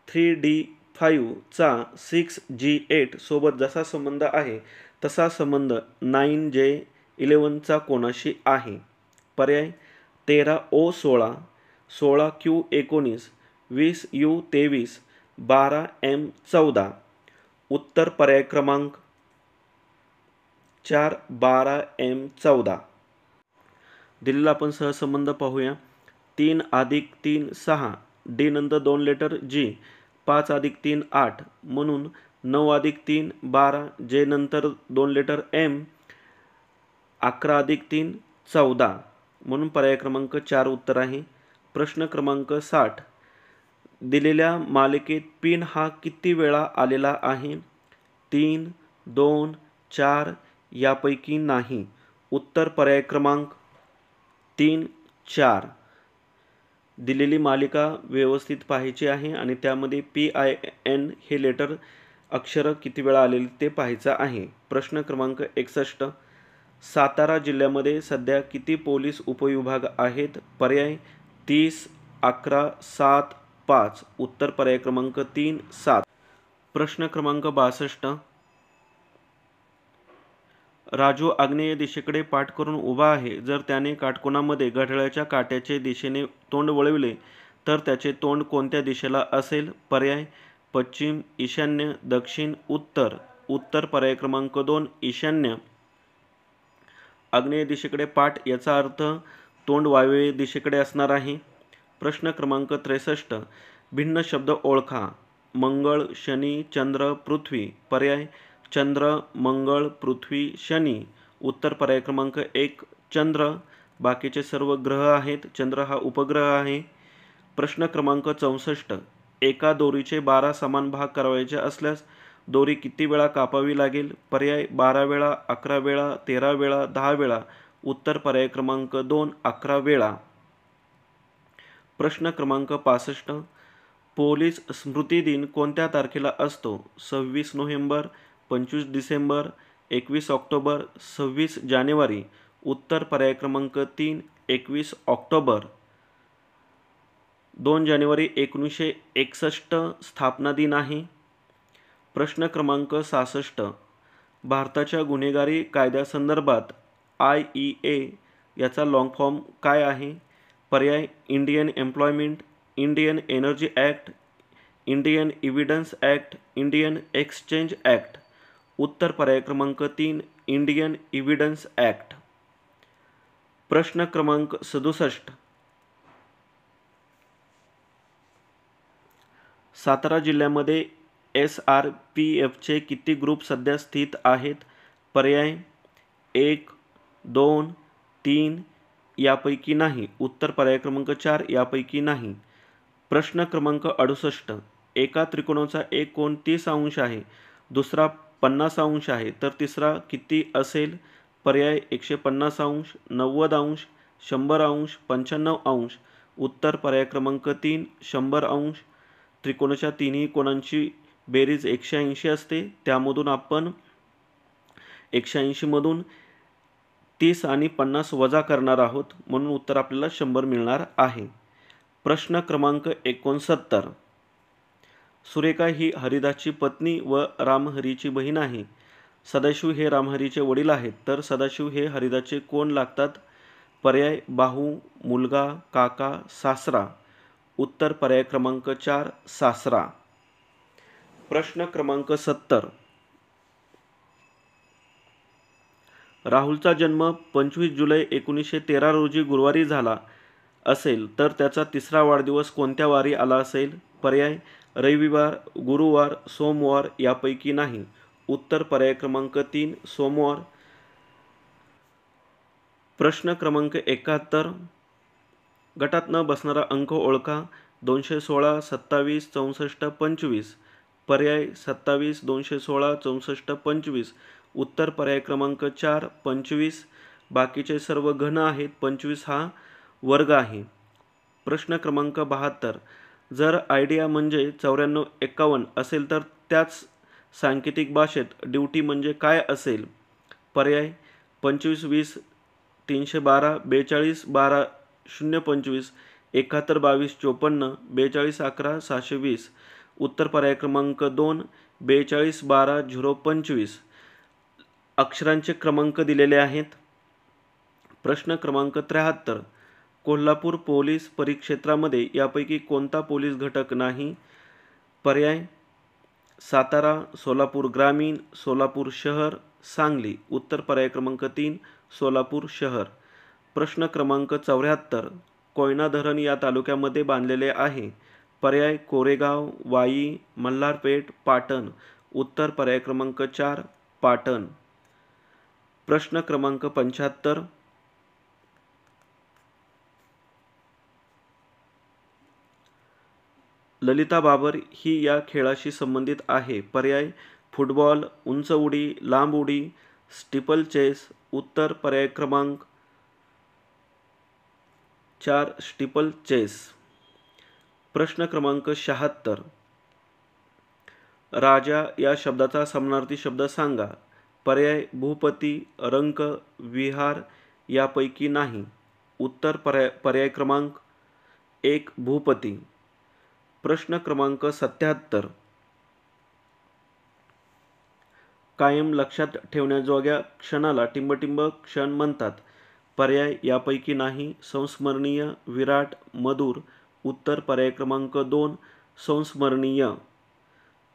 [SPEAKER 1] 3D5 चा 6G8 सोबत जसा संबंध आहे तसा संबंध 9J11 चा कोणाशी आहे? पर्याय 13O16, 16Q19, 20U23, 12M14. उत्तर पर्याय क्रमांक 4, 12M14. दिलेला आपण सहसंबंध पाहूया. 3 + 3 6. डी नंतर 2 लेटर G. 5 + 3 8 म्हणून 9 + 3 12. जे नंतर 2 लेटर M. 11 + 3 14 म्हणून पर्याय क्रमांक 4 उत्तर आहे. प्रश्न क्रमांक 60. दिलेल्या मालिकेत पिन हा किती वेळा आलेला आहे? 3, 2, 4 यापैकी नाही. उत्तर पर्याय क्रमांक 3, 4. दिलेली मालिका व्यवस्थित पाहायची आहे आणि त्यामध्ये PIN हे लेटर अक्षर किती वेळा आलेले ते पाहायचं आहे. प्रश्न क्रमांक 61. सातारा जिल्ह्यामध्ये सध्या किती पोलीस उपविभाग आहेत? पर्याय 30, 11, 7, 5. उत्तर पर्याय क्रमांक 3, 7. प्रश्न क्रमांक 62. राजू आग्नेय दिशेकडे पाठ करून उभा आहे. जर त्याने काटकोनामध्ये घड्याळाच्या काट्याचे दिशेने तोंड वळविले तर त्याचे तोंड कोणत्या दिशेला असेल? पर्याय पश्चिम, ईशान्य, दक्षिण, उत्तर. उत्तर पर्याय क्रमांक 2 ईशान्य. आग्नेय दिशेकडे पाठ याचा अर्थ तोंड वायव्य दिशेकडे असणार आहे. प्रश्न क्रमांक 63. भिन्न शब्द ओळखा. मंगळ, शनी, चंद्र, पृथ्वी. पर्याय चंद्र, मंगळ, पृथ्वी, शनी. उत्तर पर्याय क्रमांक 1 चंद्र. बाकीचे सर्व ग्रह आहेत. चंद्र हा उपग्रह आहे. प्रश्न क्रमांक 64. एका दोरीचे 12 समान भाग करावयाचे असल्यास दोरी किती वेळा कापावी लागेल? पर्याय 12 वेळा, 11 वेळा, 13 वेळा, 10 वेळा. उत्तर पर्याय क्रमांक 2 11 वेळा. प्रश्न क्रमांक 65. पोलीस स्मृती दिन कोणत्या तारखेला असतो? 26 नोव्हेंबर, 25 डिसेंबर, 21 ऑक्टोबर, 26 जानेवारी. उत्तर पर्याय क्रमांक 3 21 ऑक्टोबर. 2 जानेवारी 1961 स्थापना दिन आहे. प्रश्न क्रमांक 66. भारताच्या गुन्हेगारी कायद्यासंदर्भात IEA याचा लॉंग फॉर्म काय आहे? पर्याय Indian employment, Indian energy act, Indian evidence act, Indian exchange act. उत्तर पर्याय क्रमांक 3 इंडियन एव्हिडन्स ॲक्ट. प्रश्न क्रमांक 67. सातारा जिल्ह्यामध्ये SRPFचे किती ग्रुप सध्या स्थित आहेत? पर्याय 1 2 3 यापैकी नाही. उत्तर पर्याय क्रमांक 4 यापैकी नाही. प्रश्न क्रमांक 68. एका त्रिकोणाचा एक कोन 30 अंश आहे, दुसरा 50 अंश आहे, तर तिसरा किती असेल? पर्याय 150 अंश, 90 अंश, 100 अंश, 95 अंश. उत्तर पर्याय क्रमांक 3 100 अंश. त्रिकोणाच्या तिन्ही कोणांची बेरीज 180 असते. त्यामधून आपण 180 मधून 30 आणि 50 वजा करणार आहोत, म्हणून उत्तर आपल्याला 100 मिळणार आहे. प्रश्न क्रमांक 69. सुरेखा ही हरिदासची पत्नी व रामहरीची बहीण आहे. सदाशिव हे रामहरीचे वडील आहेत, तर सदाशिव हे हरिदासचे कोण लागतात? पर्याय भाऊ, मुलगा, काका, सासरा. उत्तर पर्याय क्रमांक 4 सासरा. प्रश्न क्रमांक 70. राहुलचा जन्म 25 जुलै 1913 रोजी गुरुवारी झाला असेल, तर त्याचा तिसरा वाढदिवस कोणत्या वारी आला असेल? पर्याय रविवार, गुरुवार, सोमवार यापैकी नाही. उत्तर पर्याय क्रमांक 3 सोमवार. प्रश्न क्रमांक 71. गटात न बसणारा अंक ओळखा. 216, 27, 64, 25. पर्याय 27, 216, 64, 25. उत्तर पर्याय क्रमांक 4 25. बाकीचे सर्व घन आहेत. 25 हा वर्ग आहे. प्रश्न क्रमांक 72. जर आयडिया म्हणजे 94 51 असेल, तर त्याच सांकेतिक भाषेत ड्युटी म्हणजे काय असेल? पर्याय 25 20 312, 42 12 025, 71 22 54, 42 11 620. उत्तर पर्याय क्रमांक 2 42 12 025. अक्षरांचे क्रमांक दिलेले आहेत. प्रश्न क्रमांक 73. कोल्हापूर पोलीस परिक्षेत्रामध्ये यापैकी कोणता पोलीस घटक नाही? पर्याय सातारा, सोलापूर ग्रामीण, सोलापूर शहर, सांगली. उत्तर पर्याय क्रमांक 3 सोलापूर शहर. प्रश्न क्रमांक 74. कोयना धरण या तालुक्यामध्ये बांधलेले आहे. पर्याय कोरेगाव, वाई, मल्हारपेठ, पाटण. उत्तर पर्याय क्रमांक 4 पाटण. प्रश्न क्रमांक 75. ललिता बाबर ही या खेळाशी संबंधित आहे. पर्याय फुटबॉल, उंच उडी, लांब उडी, स्टीपल चेस. उत्तर पर्याय क्रमांक 4 स्टीपल चेस. प्रश्न क्रमांक 76. राजा या शब्दाचा समानार्थी शब्द सांगा. पर्याय भूपती, रंक, विहार यापैकी नाही. उत्तर पर्याय क्रमांक 1 भूपती. प्रश्न क्रमांक 77. कायम लक्षात ठेवण्याजोग्या क्षणाला टिंबटिंब क्षण म्हणतात. पर्याय यापैकी नाही. संस्मरणीय, विराट, मधुर. उत्तर पर्याय क्रमांक 2 संस्मरणीय.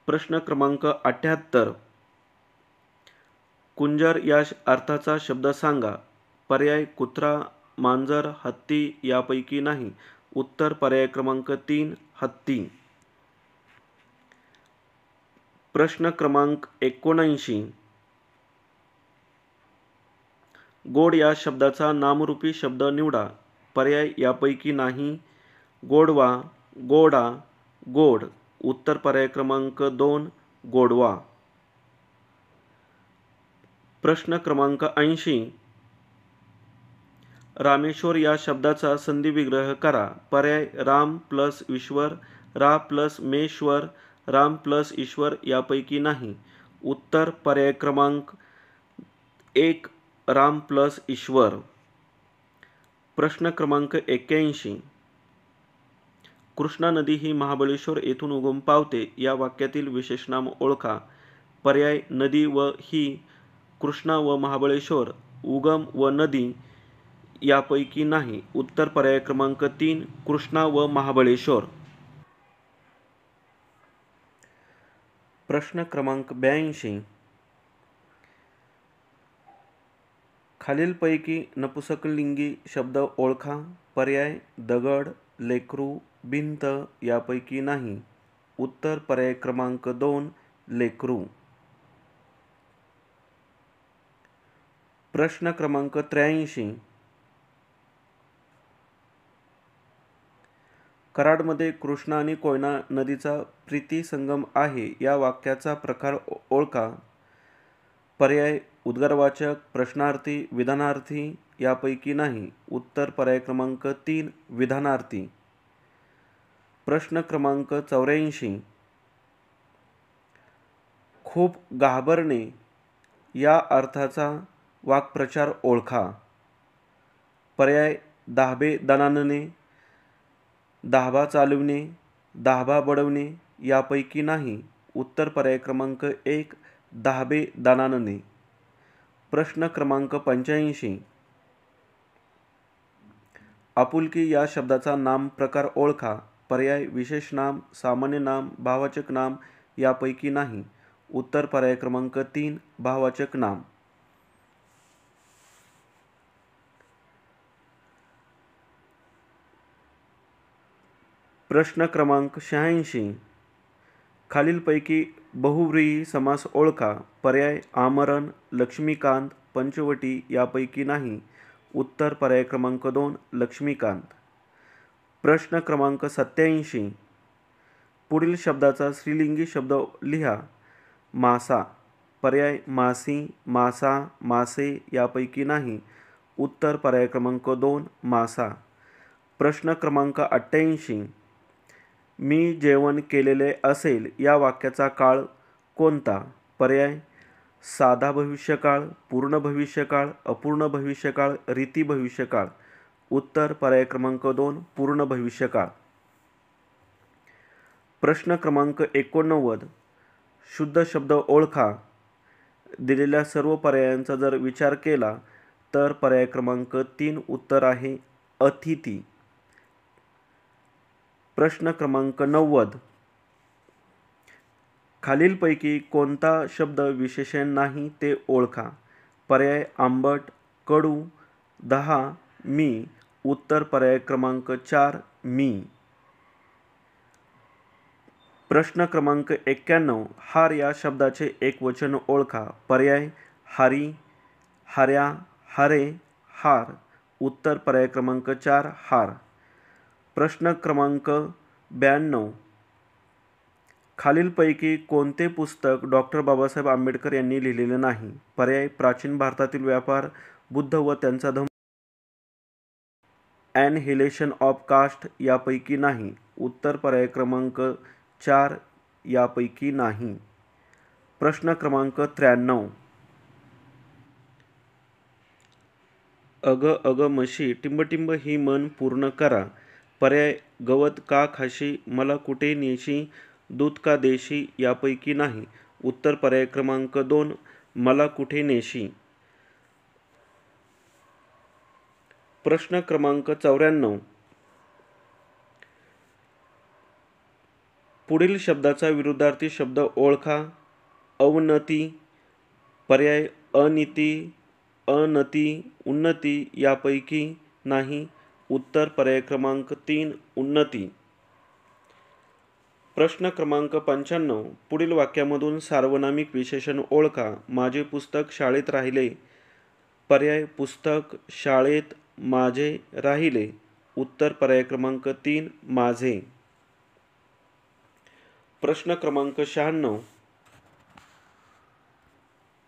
[SPEAKER 1] प्रश्न क्रमांक 78 कुंजर या अर्थाचा शब्द सांगा. पर्याय कुत्रा, मांजर, हत्ती यापैकी नाही. उत्तर पर्याय क्रमांक 3 हत्ती. प्रश्न क्रमांक 79 गोड या शब्दाचा नामरूपी शब्द निवडा. पर्याय यापैकी नाही. गोडवा, गोडा, गोड. उत्तर पर्याय क्रमांक 2 गोडवा. प्रश्न क्रमांक 80 रामेश्वर या शब्दाचा संधी विग्रह करा. पर्याय राम प्लस ईश्वर, रा प्लस मेश्वर, राम प्लस ईश्वर यापैकी नाही. उत्तर पर्याय क्रमांक 1 राम प्लस ईश्वर. प्रश्न क्रमांक 81 कृष्णा नदी ही महाबळेश्वर येथून उगम पावते. या वाक्यातील विशेषनाम ओळखा. पर्याय नदी व ही, कृष्णा व महाबळेश्वर, उगम व नदी यापैकी नाही. उत्तर पर्याय क्रमांक 3 कृष्णा व महाबळेश्वर. प्रश्न क्रमांक 82 खालीलपैकी नपुसकलिंगी शब्द ओळखा. पर्याय दगड, लेकरू, भिंत यापैकी नाही. उत्तर पर्याय क्रमांक 2 लेकरू. प्रश्न क्रमांक 83 कराडमध्ये कृष्णा आणि कोयना नदीचा प्रीती संगम आहे. या वाक्याचा प्रकार ओळखा. पर्याय उद्गारवाचक, प्रश्नार्थी, विधानार्थी यापैकी नाही. उत्तर पर्याय क्रमांक 3 विधानार्थी. प्रश्न क्रमांक 84 खूप घाबरणे या अर्थाचा वाक्प्रचार ओळखा. पर्याय धाबे दणाणणे, धाबा चालविणे, धाबा बडवणे यापैकी नाही. उत्तर पर्याय क्रमांक 1 धाबे दणाणणे. प्रश्न क्रमांक 85 आपुलकी या शब्दाचा नाम प्रकार ओळखा. पर्याय विशेषनाम, सामान्य नाम, भाववाचक नाम यापैकी नाही. उत्तर पर्याय क्रमांक 3 भाववाचक नाम. प्रश्न क्रमांक 86 खालीलपैकी बहुव्रीही समास ओळखा. पर्याय आमरण, लक्ष्मीकांत, पंचवटी यापैकी नाही. उत्तर पर्याय क्रमांक 2 लक्ष्मीकांत. प्रश्न क्रमांक 87 पुढील शब्दाचा स्त्रीलिंगी शब्द लिहा. मासा. पर्याय मासी, मासा, मासे यापैकी नाही. उत्तर पर्याय क्रमांक 2 मासा. प्रश्न क्रमांक 88 मी जेवण केलेले असेल या वाक्याचा काळ कोणता. पर्याय साधा भविष्यकाळ, पूर्ण भविष्यकाळ, अपूर्ण भविष्यकाळ, रीती भविष्यकाळ. उत्तर पर्याय क्रमांक 2 पूर्ण भविष्यकाळ. प्रश्न क्रमांक 89 शुद्ध शब्द ओळखा. दिलेल्या सर्व पर्यायांचा जर विचार केला तर पर्याय क्रमांक 3 उत्तर आहे अतिथी. प्रश्न क्रमांक 90 खालीलपैकी कोणता शब्द विशेषण नाही ते ओळखा. पर्याय आंबट, कडू, 10 मी. उत्तर पर्याय क्रमांक 4 मी. प्रश्न क्रमांक 91 हार या शब्दाचे एक वचन ओळखा. पर्याय हारी, हार्या, हारे, हार. उत्तर पर्याय क्रमांक 4 हार. प्रश्न क्रमांक 92 खालीलपैकी कोणते पुस्तक डॉक्टर बाबासाहेब आंबेडकर यांनी लिहिलेले नाही. पर्याय प्राचीन भारतातील व्यापार, बुद्ध व त्यांचा धम्म, ॲनहिलेशन ऑफ कास्ट यापैकी नाही. उत्तर पर्याय क्रमांक 4 यापैकी नाही. प्रश्न क्रमांक 93 अग अग म्हशी, टिंबटिंब ही मन पूर्ण करा. पर्याय गवत का खाशी, मला कुठे नेशी, दूध का देशी यापैकी नाही. उत्तर पर्याय क्रमांक 2 मला कुठे नेशी. प्रश्न क्रमांक 94 पुढील शब्दाचा विरुद्धार्थी शब्द ओळखा. अवनती, पर्याय अनिती, अनती, उन्नती यापैकी नाही. उत्तर पर्याय क्रमांक 3 उन्नती. प्रश्न क्रमांक 95. पुढील वाक्यामधून सार्वनामिक विशेषण ओळखा. माझे पुस्तक शाळेत राहिले. पर्याय पुस्तक शाळेत माझे राहिले. उत्तर पर्याय क्रमांक 3 माझे. प्रश्न क्रमांक 96.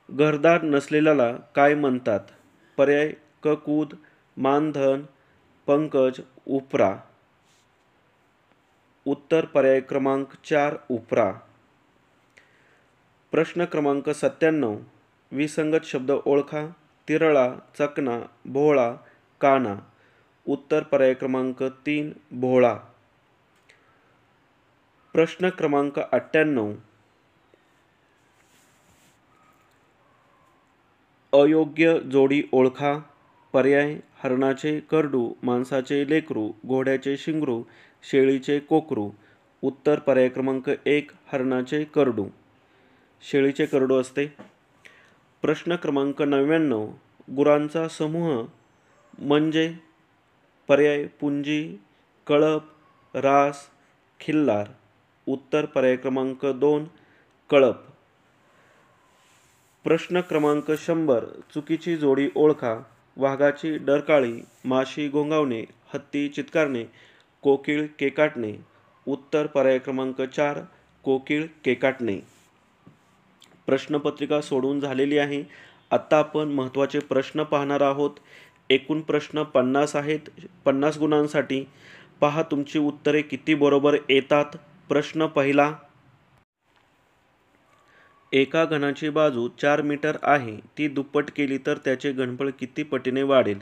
[SPEAKER 1] घरदार नसलेल्याला काय म्हणतात? पर्याय ककूद, मानधन, पंकज, उपरा. उत्तर पर्याय क्रमांक 4 उपरा. प्रश्न क्रमांक 97. विसंगत शब्द ओळखा. तिरळा, चकना, भोळा, काना. उत्तर पर्याय क्रमांक 3 भोळा. प्रश्न क्रमांक 98. अयोग्य जोडी ओळखा. पर्याय हरणाचे करडू, माणसाचे लेकरू, घोड्याचे शिंगरू, शेळीचे कोकरू. उत्तर पर्याय क्रमांक 1 हरणाचे करडू. शेळीचे करडू असते. प्रश्न क्रमांक 99. गुरांचा समूह म्हणजे? पर्याय पुंजी, कळप, रास, खिल्लार. उत्तर पर्याय क्रमांक 2 कळप. प्रश्न क्रमांक 100. चुकीची जोडी ओळखा. वाघाची डरकाळी, माशी घोंगावणे, हत्ती चित्कारणे, कोकिळ केकाटणे. उत्तर पर्याय क्रमांक 4 कोकिळ केकाटणे. प्रश्नपत्रिका सोडवून झालेली आहे. आत्ता आपण महत्त्वाचे प्रश्न पाहणार आहोत. एकूण प्रश्न 50 आहेत. 50 गुणांसाठी पहा तुमची उत्तरे किती बरोबर येतात. प्रश्न पहिला. एका घनाची बाजू 4 मीटर आहे. ती दुप्पट केली तर त्याचे घनफळ किती पटीने वाढेल?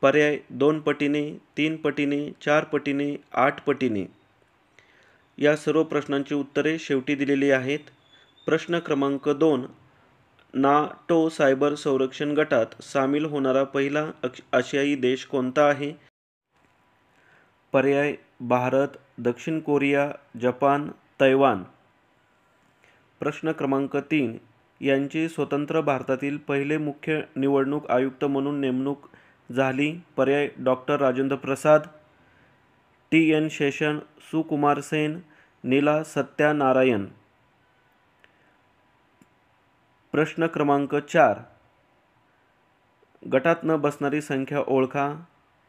[SPEAKER 1] पर्याय 2 पटीने, 3 पटीने, 4 पटीने, 8 पटीने. या सर्व प्रश्नांची उत्तरे शेवटी दिलेली आहेत. प्रश्न क्रमांक 2. नाटो सायबर संरक्षण गटात सामील होणारा पहिला आशियाई देश कोणता आहे? पर्याय भारत, दक्षिण कोरिया, जपान, तैवान. प्रश्न क्रमांक 3. यांची स्वतंत्र भारतातील पहिले मुख्य निवडणूक आयुक्त म्हणून नेमणूक झाली. पर्याय डॉक्टर राजेंद्र प्रसाद, टी.एन. शेषन, सुकुमार सेन, नीला सत्यानारायण. प्रश्न क्रमांक 4. गटात न बसणारी संख्या ओळखा.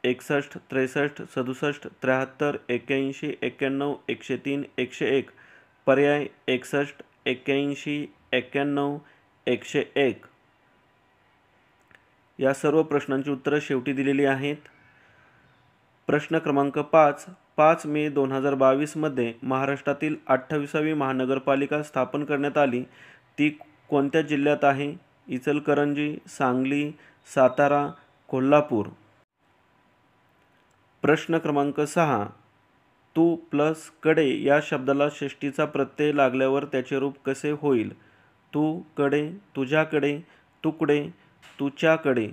[SPEAKER 1] 61, 63, 67, 73, 81, 91, 103, 101. पर्याय 61, 81, 91, 101. या सर्व प्रश्नांची उत्तरं शेवटी दिलेली आहेत. प्रश्न क्रमांक 5. 5 मे 2022 मध्ये महाराष्ट्रातील 28वी महानगरपालिका स्थापन करण्यात आली. ती कोणत्या जिल्ह्यात आहे? इचलकरंजी, सांगली, सातारा, कोल्हापूर. प्रश्न क्रमांक 6. तू प्लस कडे या शब्दाला षष्टीचा प्रत्यय लागल्यावर त्याचे रूप कसे होईल? तू कडे, तुझ्याकडे, तुकडे, तुच्याकडे.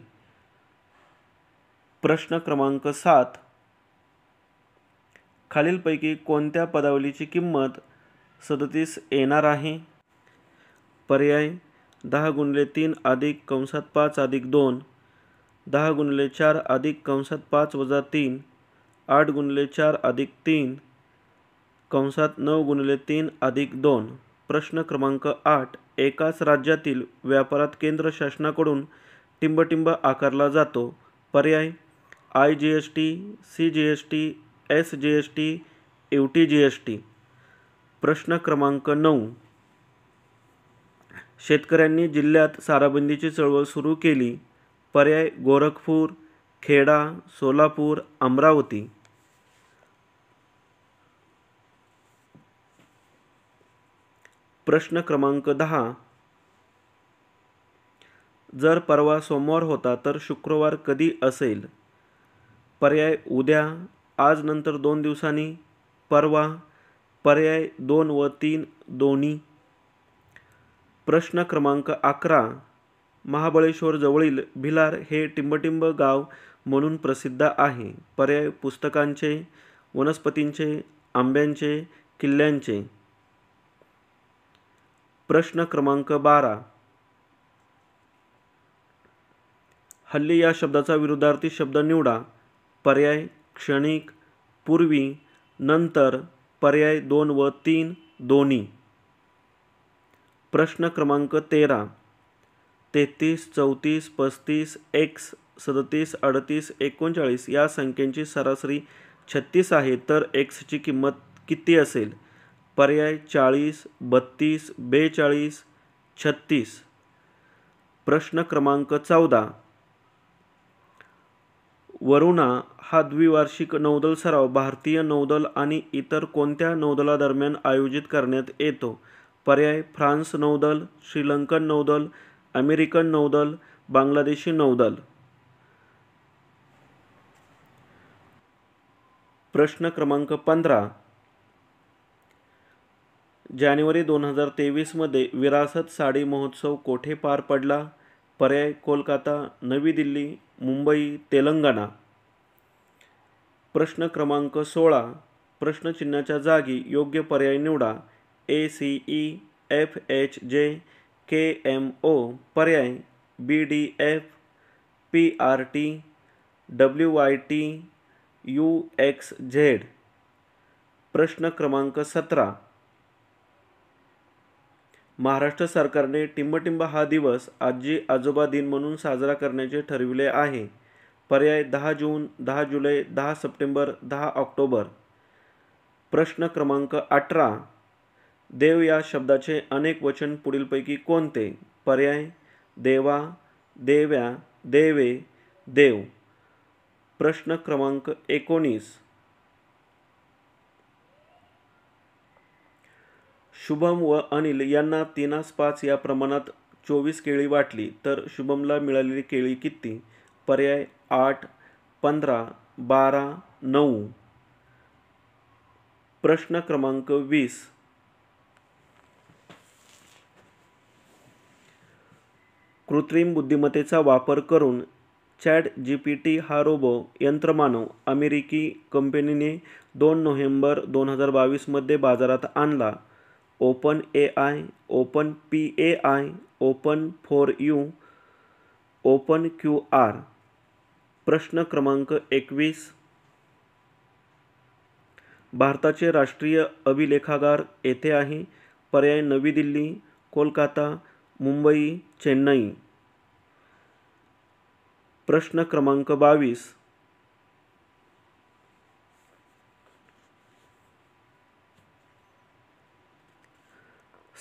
[SPEAKER 1] प्रश्न क्रमांक 7. खालीलपैकी कोणत्या पदावलीची किंमत 37 येणार आहे? पर्याय 10 × 3 अधिक कंसात 5 अधिक 2, 10 × 4 अधिक कंसात 5 वजा 3, 8 × 4 अधिक 3 कंसात 9 × 3 अधिक 2. प्रश्न क्रमांक 8. एकाच राज्यातील व्यापारात केंद्र शासनाकडून टिंबटिंब आकारला जातो. पर्याय IGST, CGST, SGST, UTGST. प्रश्न क्रमांक 9. शेतकऱ्यांनी जिल्ह्यात साराबंदीची चळवळ सुरू केली. पर्याय गोरखपूर, खेडा, सोलापूर, अमरावती. प्रश्न क्रमांक 10. जर परवा सोमवार होता तर शुक्रवार कधी असेल? पर्याय उद्या, आज नंतर 2 दिवसांनी, परवा. पर्याय 2 व 3 दोन्ही. प्रश्न क्रमांक 11. महाबळेश्वर जवळील भिलार हे टिंबटिंब गाव म्हणून प्रसिद्ध आहे. पर्याय पुस्तकांचे, वनस्पतींचे, आंब्याचे, किल्ल्यांचे. प्रश्न क्रमांक 12. हल्ली या शब्दाचा विरुद्धार्थी शब्द निवडा. पर्याय क्षणिक, पूर्वी, नंतर, पर्याय 2 व 3 दोन्ही. प्रश्न क्रमांक 13. 33, 34, 35, x, 37, 38, 39 या संख्यांची सरासरी 36 आहे, तर x ची किंमत किती असेल? पर्याय 40, 32, 42, 36. प्रश्न क्रमांक 14. वरुणा हा द्विवार्षिक नौदल सराव भारतीय नौदल आणि इतर कोणत्या नौदलादरम्यान आयोजित करण्यात येतो? पर्याय फ्रान्स नौदल, श्रीलंकन नौदल, अमेरिकन नौदल, बांगलादेशी नौदल. प्रश्न क्रमांक 15. जानेवारी 2023 मध्ये विरासत साडी महोत्सव कोठे पार पडला? पर्याय कोलकाता, नवी दिल्ली, मुंबई, तेलंगणा. प्रश्न क्रमांक 16. प्रश्नचिन्हाच्या जागी योग्य पर्याय निवडा. ACE, FHJ, KMO, पर्याय BDF, PRT, WYT, UXZ. प्रश्न क्रमांक 17. महाराष्ट्र सरकारने टिंबटिंब हा दिवस आजी आजोबा दिन म्हणून साजरा करण्याचे ठरविले आहे. पर्याय 10 जून, 10 जुलै, 10 सप्टेंबर, 10 ऑक्टोबर. प्रश्न क्रमांक 18. देव या शब्दाचे अनेक वचन पुढीलपैकी कोणते? पर्याय देवा, देव्या, देवे, देव. प्रश्न क्रमांक 19. शुभम व अनिल यांना 3:5 या प्रमाणात 24 केळी वाटली, तर शुभमला मिळालेली केळी किती? पर्याय 8, 15, 12, 9. प्रश्न क्रमांक 20. कृत्रिम बुद्धिमत्तेचा वापर करून ChatGPT हा रोबो यंत्रमानव अमेरिकी कंपनीने 2 नोव्हेंबर 2022 मध्ये बाजारात आणला. OpenAI, OpenPAI, Open4U, OpenQR. प्रश्न क्रमांक 21. भारताचे राष्ट्रीय अभिलेखागार येथे आहे. पर्याय नवी दिल्ली, कोलकाता, मुंबई, चेन्नई. प्रश्न क्रमांक 22.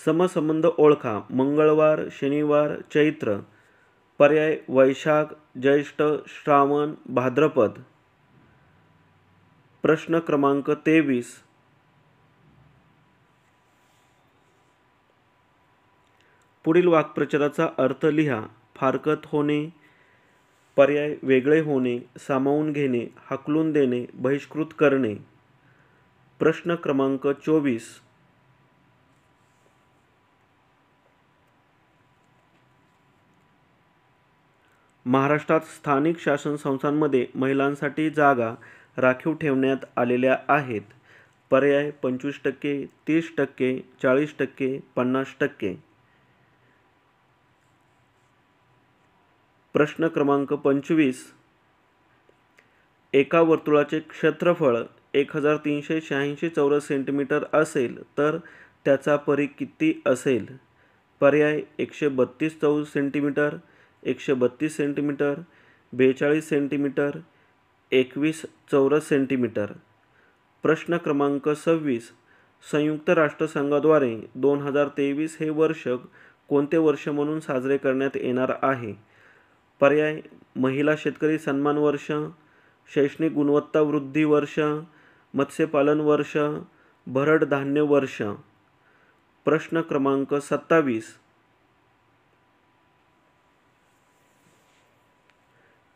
[SPEAKER 1] समसंबंध ओळखा. मंगळवार, शनिवार, चैत्र. पर्याय वैशाख, ज्येष्ठ, श्रावण, भाद्रपद. प्रश्न क्रमांक 23. पुढील वाक्प्रचाराचा अर्थ लिहा. फारकत होणे, पर्याय वेगळे होणे, सामावून घेणे, हाकलून देणे, बहिष्कृत करणे. प्रश्न क्रमांक 24. महाराष्ट्रात स्थानिक शासन संस्थांमध्ये महिलांसाठी जागा राखीव ठेवण्यात आलेल्या आहेत. पर्याय 25%, 30%, 40%, 50%. प्रश्न क्रमांक 25. एका वर्तुळाचे क्षेत्रफळ 1386 चौरस सेंटीमीटर असेल, तर त्याचा परिघ किती असेल? पर्याय 132 चौरस सेंटीमीटर, 132 सेंटीमीटर, 42 सेंटीमीटर, 21 चौरस सेंटीमीटर. प्रश्न क्रमांक 26. संयुक्त राष्ट्रसंघाद्वारे 2023 हे वर्ष कोणते वर्ष म्हणून साजरे करण्यात येणार आहे? पर्याय महिला शेतकरी सन्मान वर्ष, शैक्षणिक गुणवत्ता वृद्धी वर्ष, मत्स्यपालन वर्ष, भरड धान्य वर्ष. प्रश्न क्रमांक 27.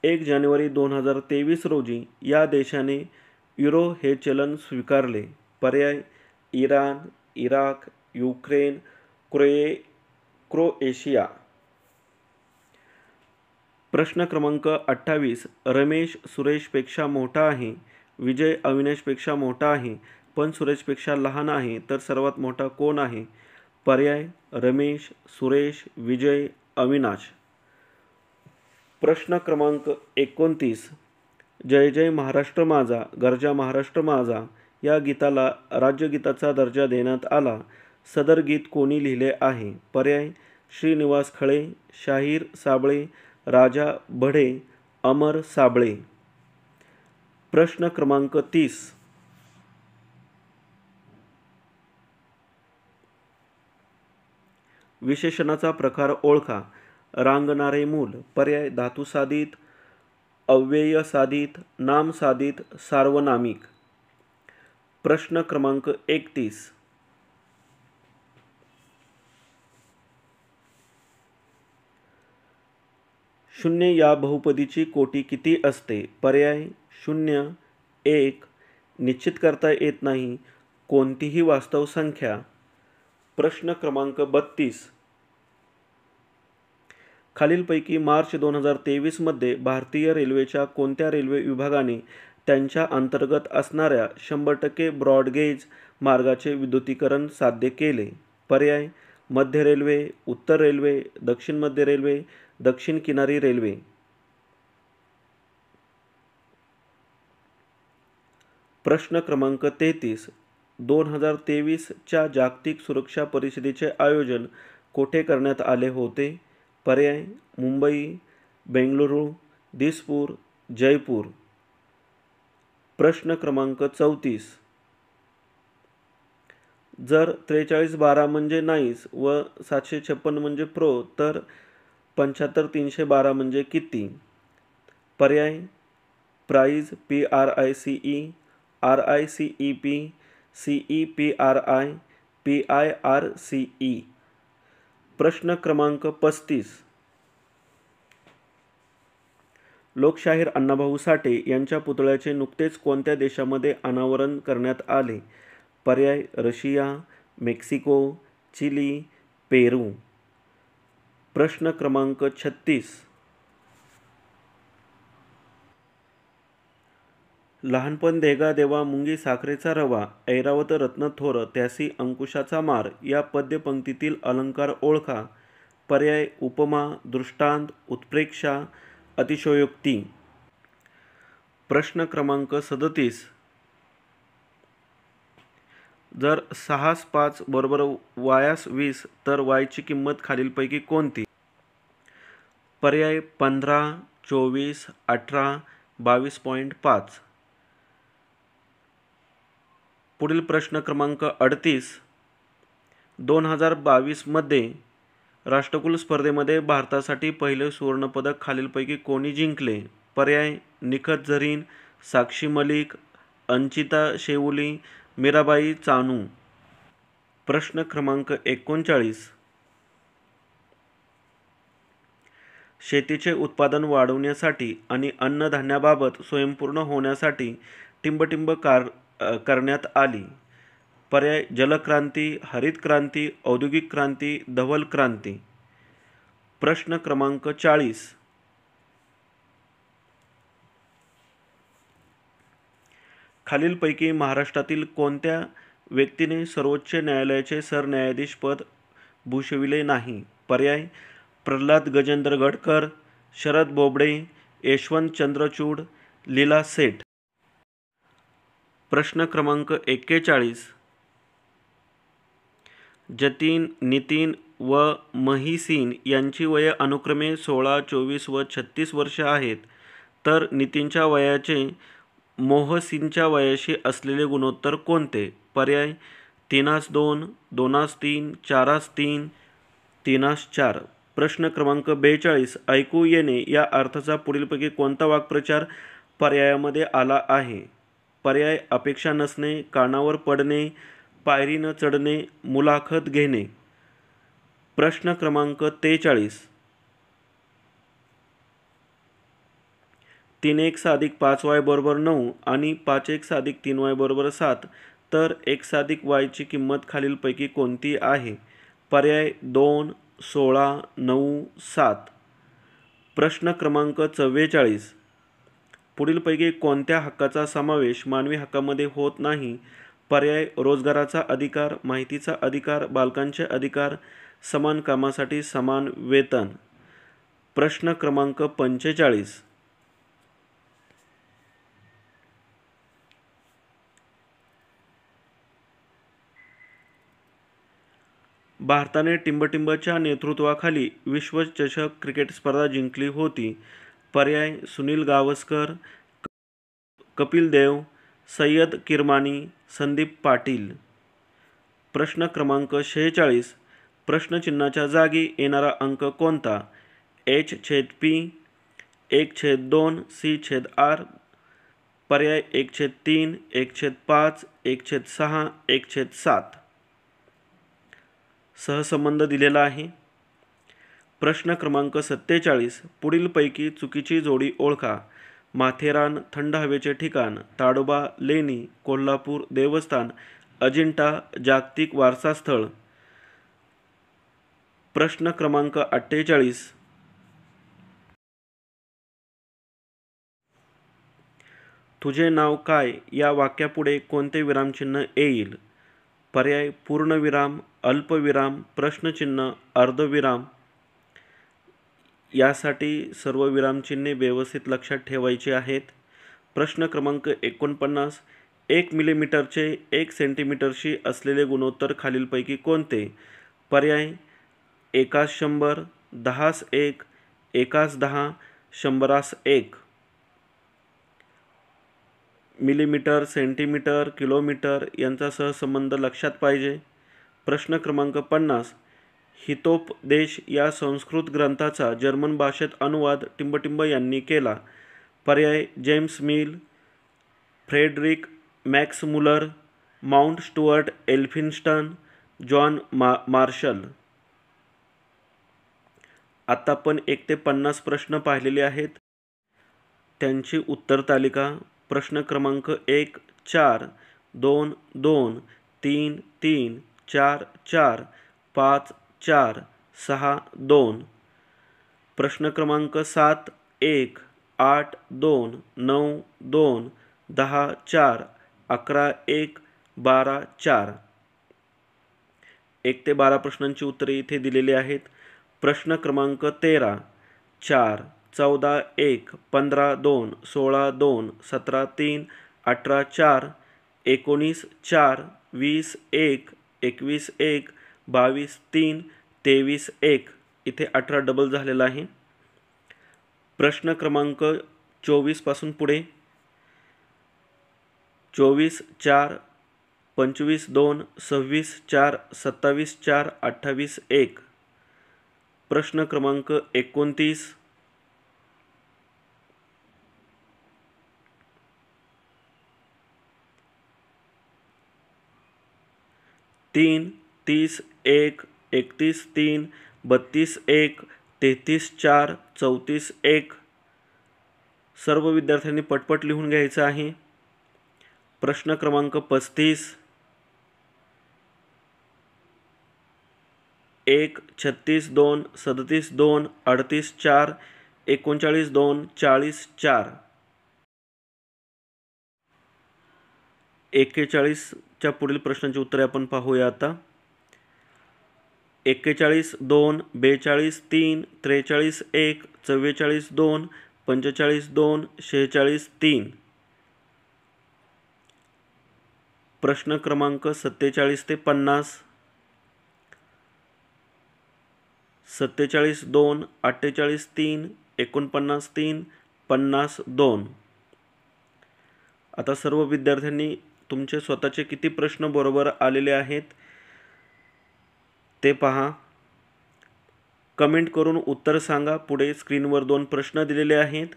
[SPEAKER 1] 1 जानेवारी 2023 रोजी या देशाने युरो हे चलन स्वीकारले. पर्याय इराण, इराक, युक्रेन, क्रोएशिया. प्रश्न क्रमांक 28. रमेश सुरेशपेक्षा मोठा आहे, विजय अविनाशपेक्षा मोठा आहे, पण सुरेशपेक्षा लहान आहे, तर सर्वात मोठा कोण आहे? पर्याय रमेश, सुरेश, विजय, अविनाश. प्रश्न क्रमांक 29. जय जय महाराष्ट्र माझा, गरजा महाराष्ट्र माझा या गीताला राज्यगीताचा दर्जा देण्यात आला. सदर गीत कोणी लिहिले आहे? पर्याय: श्रीनिवास खळे, शाहीर साबळे, राजा बढे, अमर साबळे. प्रश्न क्रमांक 30. विशेषणाचा प्रकार ओळखा. रांगणारे मूल. पर्याय: धातुसाधित, अव्ययसाधित, नामसाधित, सार्वनामिक. प्रश्न क्रमांक 31. शून्य या बहुपदीची कोटी किती असते? पर्याय: 0, 1, निश्चित करता येत नाही, कोणतीही वास्तव संख्या. प्रश्न क्रमांक 32. खालीलपैकी मार्च 2023 मध्ये भारतीय रेल्वेच्या कोणत्या रेल्वे विभागाने त्यांच्या अंतर्गत असणाऱ्या 100% ब्रॉडगेज मार्गाचे विद्युतीकरण साध्य केले? पर्याय: मध्य रेल्वे, उत्तर रेल्वे, दक्षिण मध्य रेल्वे, दक्षिण किनारी रेल्वे. प्रश्न क्रमांक 33. 2023 च्या जागतिक सुरक्षा परिषदेचे आयोजन कोठे करण्यात आले होते? पर्याय: मुंबई, बेंगळुरू, दिसपूर, जयपूर. प्रश्न क्रमांक 34. जर 4312 म्हणजे नाईस व 756 म्हणजे प्रो तर 75312 म्हणजे किती? पर्याय: price, PRICE, RICEP, CEPRI, PIRCE. प्रश्न क्रमांक 35. लोकशाहीर अण्णाभाऊ साठे यांच्या पुतळ्याचे नुकतेच कोणत्या देशामध्ये अनावरण करण्यात आले? पर्याय: रशिया, मेक्सिको, चिली, पेरू. प्रश्न क्रमांक 36. लहानपण देगा देवा मुंगी साखरेचा रवा, ऐरावत रत्न थोर त्यासी अंकुशाचा मार या पद्यपंक्तीतील अलंकार ओळखा. पर्याय: उपमा, दृष्टांत, उत्प्रेक्षा, अतिशयोक्ती. प्रश्न क्रमांक 37. जर 6 5 बरोबर वायास 20 तर वायची किंमत खालीलपैकी कोणती? पर्याय: 15, 24, 18, 22.5. पुढील प्रश्न क्रमांक 38. 2022 मध्ये राष्ट्रकुल स्पर्धेमध्ये भारतासाठी पहिले सुवर्णपदक खालीलपैकी कोणी जिंकले? पर्याय: निखत झरीन, साक्षी मलिक, अंचिता शेउली, मीराबाई चानू. प्रश्न क्रमांक 39. शेतीचे उत्पादन वाढवण्यासाठी आणि अन्नधान्याबाबत स्वयंपूर्ण होण्यासाठी टिंबटिंब करण्यात आली. पर्याय: जलक्रांती, हरित क्रांती, औद्योगिक क्रांती, धवल क्रांती. प्रश्न क्रमांक 40. खालीलपैकी महाराष्ट्रातील कोणत्या व्यक्तीने सर्वोच्च न्यायालयाचे सरन्यायाधीश पद भूषविले नाही? पर्याय: प्रल्हाद गजेंद्र गडकर, शरद बोबडे, यशवंत चंद्रचूड, लीला सेठ. प्रश्न क्रमांक 41. जतीन, नितीन व महिसीन यांची वये अनुक्रमे 16, 24 व 36 वर्ष आहेत, तर नितीनच्या वयाचे मोहसीनच्या वयाशी असलेले गुणोत्तर कोणते? पर्याय: 3:2, 2:3, 4:3, 3:4. प्रश्न क्रमांक 42. ऐकू येणे या अर्थाचा पुढीलपैकी कोणता वाक्प्रचार पर्यायामध्ये आला आहे? पर्याय: अपेक्षा नसणे, कानावर पडणे, पायरी न चढणे, मुलाखत घेणे. प्रश्न क्रमांक 43. 3x + 5y = 9 आणि 5x + 3y = 7 तर x + y ची किंमत खालीलपैकी कोणती आहे? पर्याय: 2, 16, 9, 7. प्रश्न क्रमांक 44. पुढीलपैकी कोणत्या हक्काचा समावेश मानवी हक्कामध्ये होत नाही? पर्याय: रोजगाराचा अधिकार, माहितीचा अधिकार, बालकांचे अधिकार, समान कामासाठी समान वेतन. प्रश्न क्रमांक 45. भारताने टिंबटिंबच्या नेतृत्वाखाली विश्वचषक क्रिकेट स्पर्धा जिंकली होती. पर्याय सुनील गावस्कर, कपिल देव, सय्यद किरमाणी, संदीप पाटील. प्रश्न क्रमांक 46. प्रश्नचिन्हाच्या जागी येणारा अंक कोणता? H/P, 1/2, C/R. पर्याय 1/3, 1/5, 1/6, 1/7. सहसंबंध दिलेला आहे. प्रश्न क्रमांक 47. पुढीलपैकी चुकीची जोडी ओळखा. माथेरान थंड हवेचे ठिकाण, ताडोबा लेणी, कोल्हापूर देवस्थान, अजिंठा जागतिक वारसा स्थळ. प्रश्न क्रमांक 48. तुझे नाव काय या वाक्यापुढे कोणते विरामचिन्ह येईल? पर्याय पूर्णविराम, अल्पविराम, प्रश्नचिन्ह, अर्धविराम. यासाठी सर्व विरामचिन्हे व्यवस्थित लक्षात ठेवायची आहेत. प्रश्न क्रमांक 49. 1 मिलीमीटरचे 1 सेंटीमीटरशी असलेले गुणोत्तर खालीलपैकी कोणते? पर्याय 1:100, 10:1, 1:10, 100:1. मिलीमीटर, सेंटीमीटर, किलोमीटर यांचा सहसंबंध लक्षात पाहिजे. प्रश्न क्रमांक 50. हितोपदेश या संस्कृत ग्रंथाचा जर्मन भाषेत अनुवाद टिंबटिंब यांनी केला. पर्याय James Mill, Frederick Max Muller, Mount Stuart Elphinstone, John Marshall. आता आपण 1 ते 50 प्रश्न पाहिलेले आहेत. त्यांची उत्तर तालिका. प्रश्न क्रमांक 1 4, 2 2, 3 3, 4 4, 5 4, 6 2. प्रश्न क्रमांक 7 1, 8 2, 9 2, 10 4, 11 1, 12 4. 1 ते 12 प्रश्नांची उत्तरे इथे दिलेली आहेत. प्रश्न क्रमांक 13 4, 14 1, 15 2, 16 2, 17 3, 18 4, 19 4, 20 1, 21 1, 22 3, 23 1. इथे 18 डबल झालेला आहे. प्रश्न क्रमांक 24 पासून पुढे 24 4, 25 2, 26 4, 27 4, 28 1. प्रश्न क्रमांक 29 3, 30 1, 31 3, 32 1, 33 4, 34 1. सर्व विद्यार्थ्यांनी पटपट लिहून घ्यायचं आहे. प्रश्न क्रमांक 35 1, 36 2, 37 2, 38 4, 39 2, 40 4. 41च्या पुढील प्रश्नांची उत्तरे आपण पाहूया आता. 41 2, 42 3, 43 1, 44 2, 45 2, 46 3. प्रश्न क्रमांक 47 ते 50 47 2, 48 3, 49 3, 50 2. आता सर्व विद्यार्थ्यांनी तुमचे स्वतःचे किती प्रश्न बरोबर आलेले आहेत ते पहा. कमेंट करून उत्तर सांगा. पुढे स्क्रीनवर 2 प्रश्न दिलेले आहेत,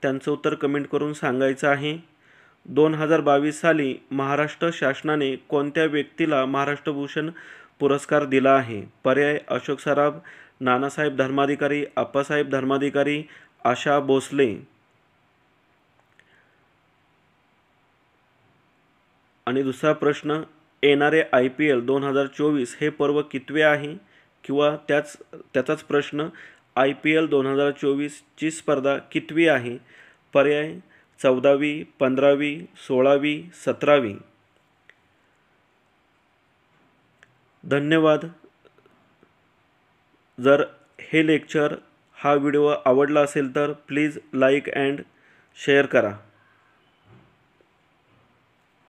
[SPEAKER 1] त्यांचं उत्तर कमेंट करून सांगायचं आहे. 2022 साली महाराष्ट्र शासनाने कोणत्या व्यक्तीला महाराष्ट्र भूषण पुरस्कार दिला आहे? पर्याय अशोक सराफ, नानासाहेब धर्माधिकारी, आप्पासाहेब धर्माधिकारी, आशा भोसले. आणि दुसरा प्रश्न, येणारे IPL 2024 हे पर्व कितवे आहे? किंवा त्याचाच प्रश्न, IPL 2024 ची स्पर्धा कितवी आहे? पर्याय 14वी, 15वी, 16वी, 17वी. धन्यवाद. जर हे लेक्चर हा व्हिडिओ आवडला असेल तर प्लीज लाईक अँड शेअर करा.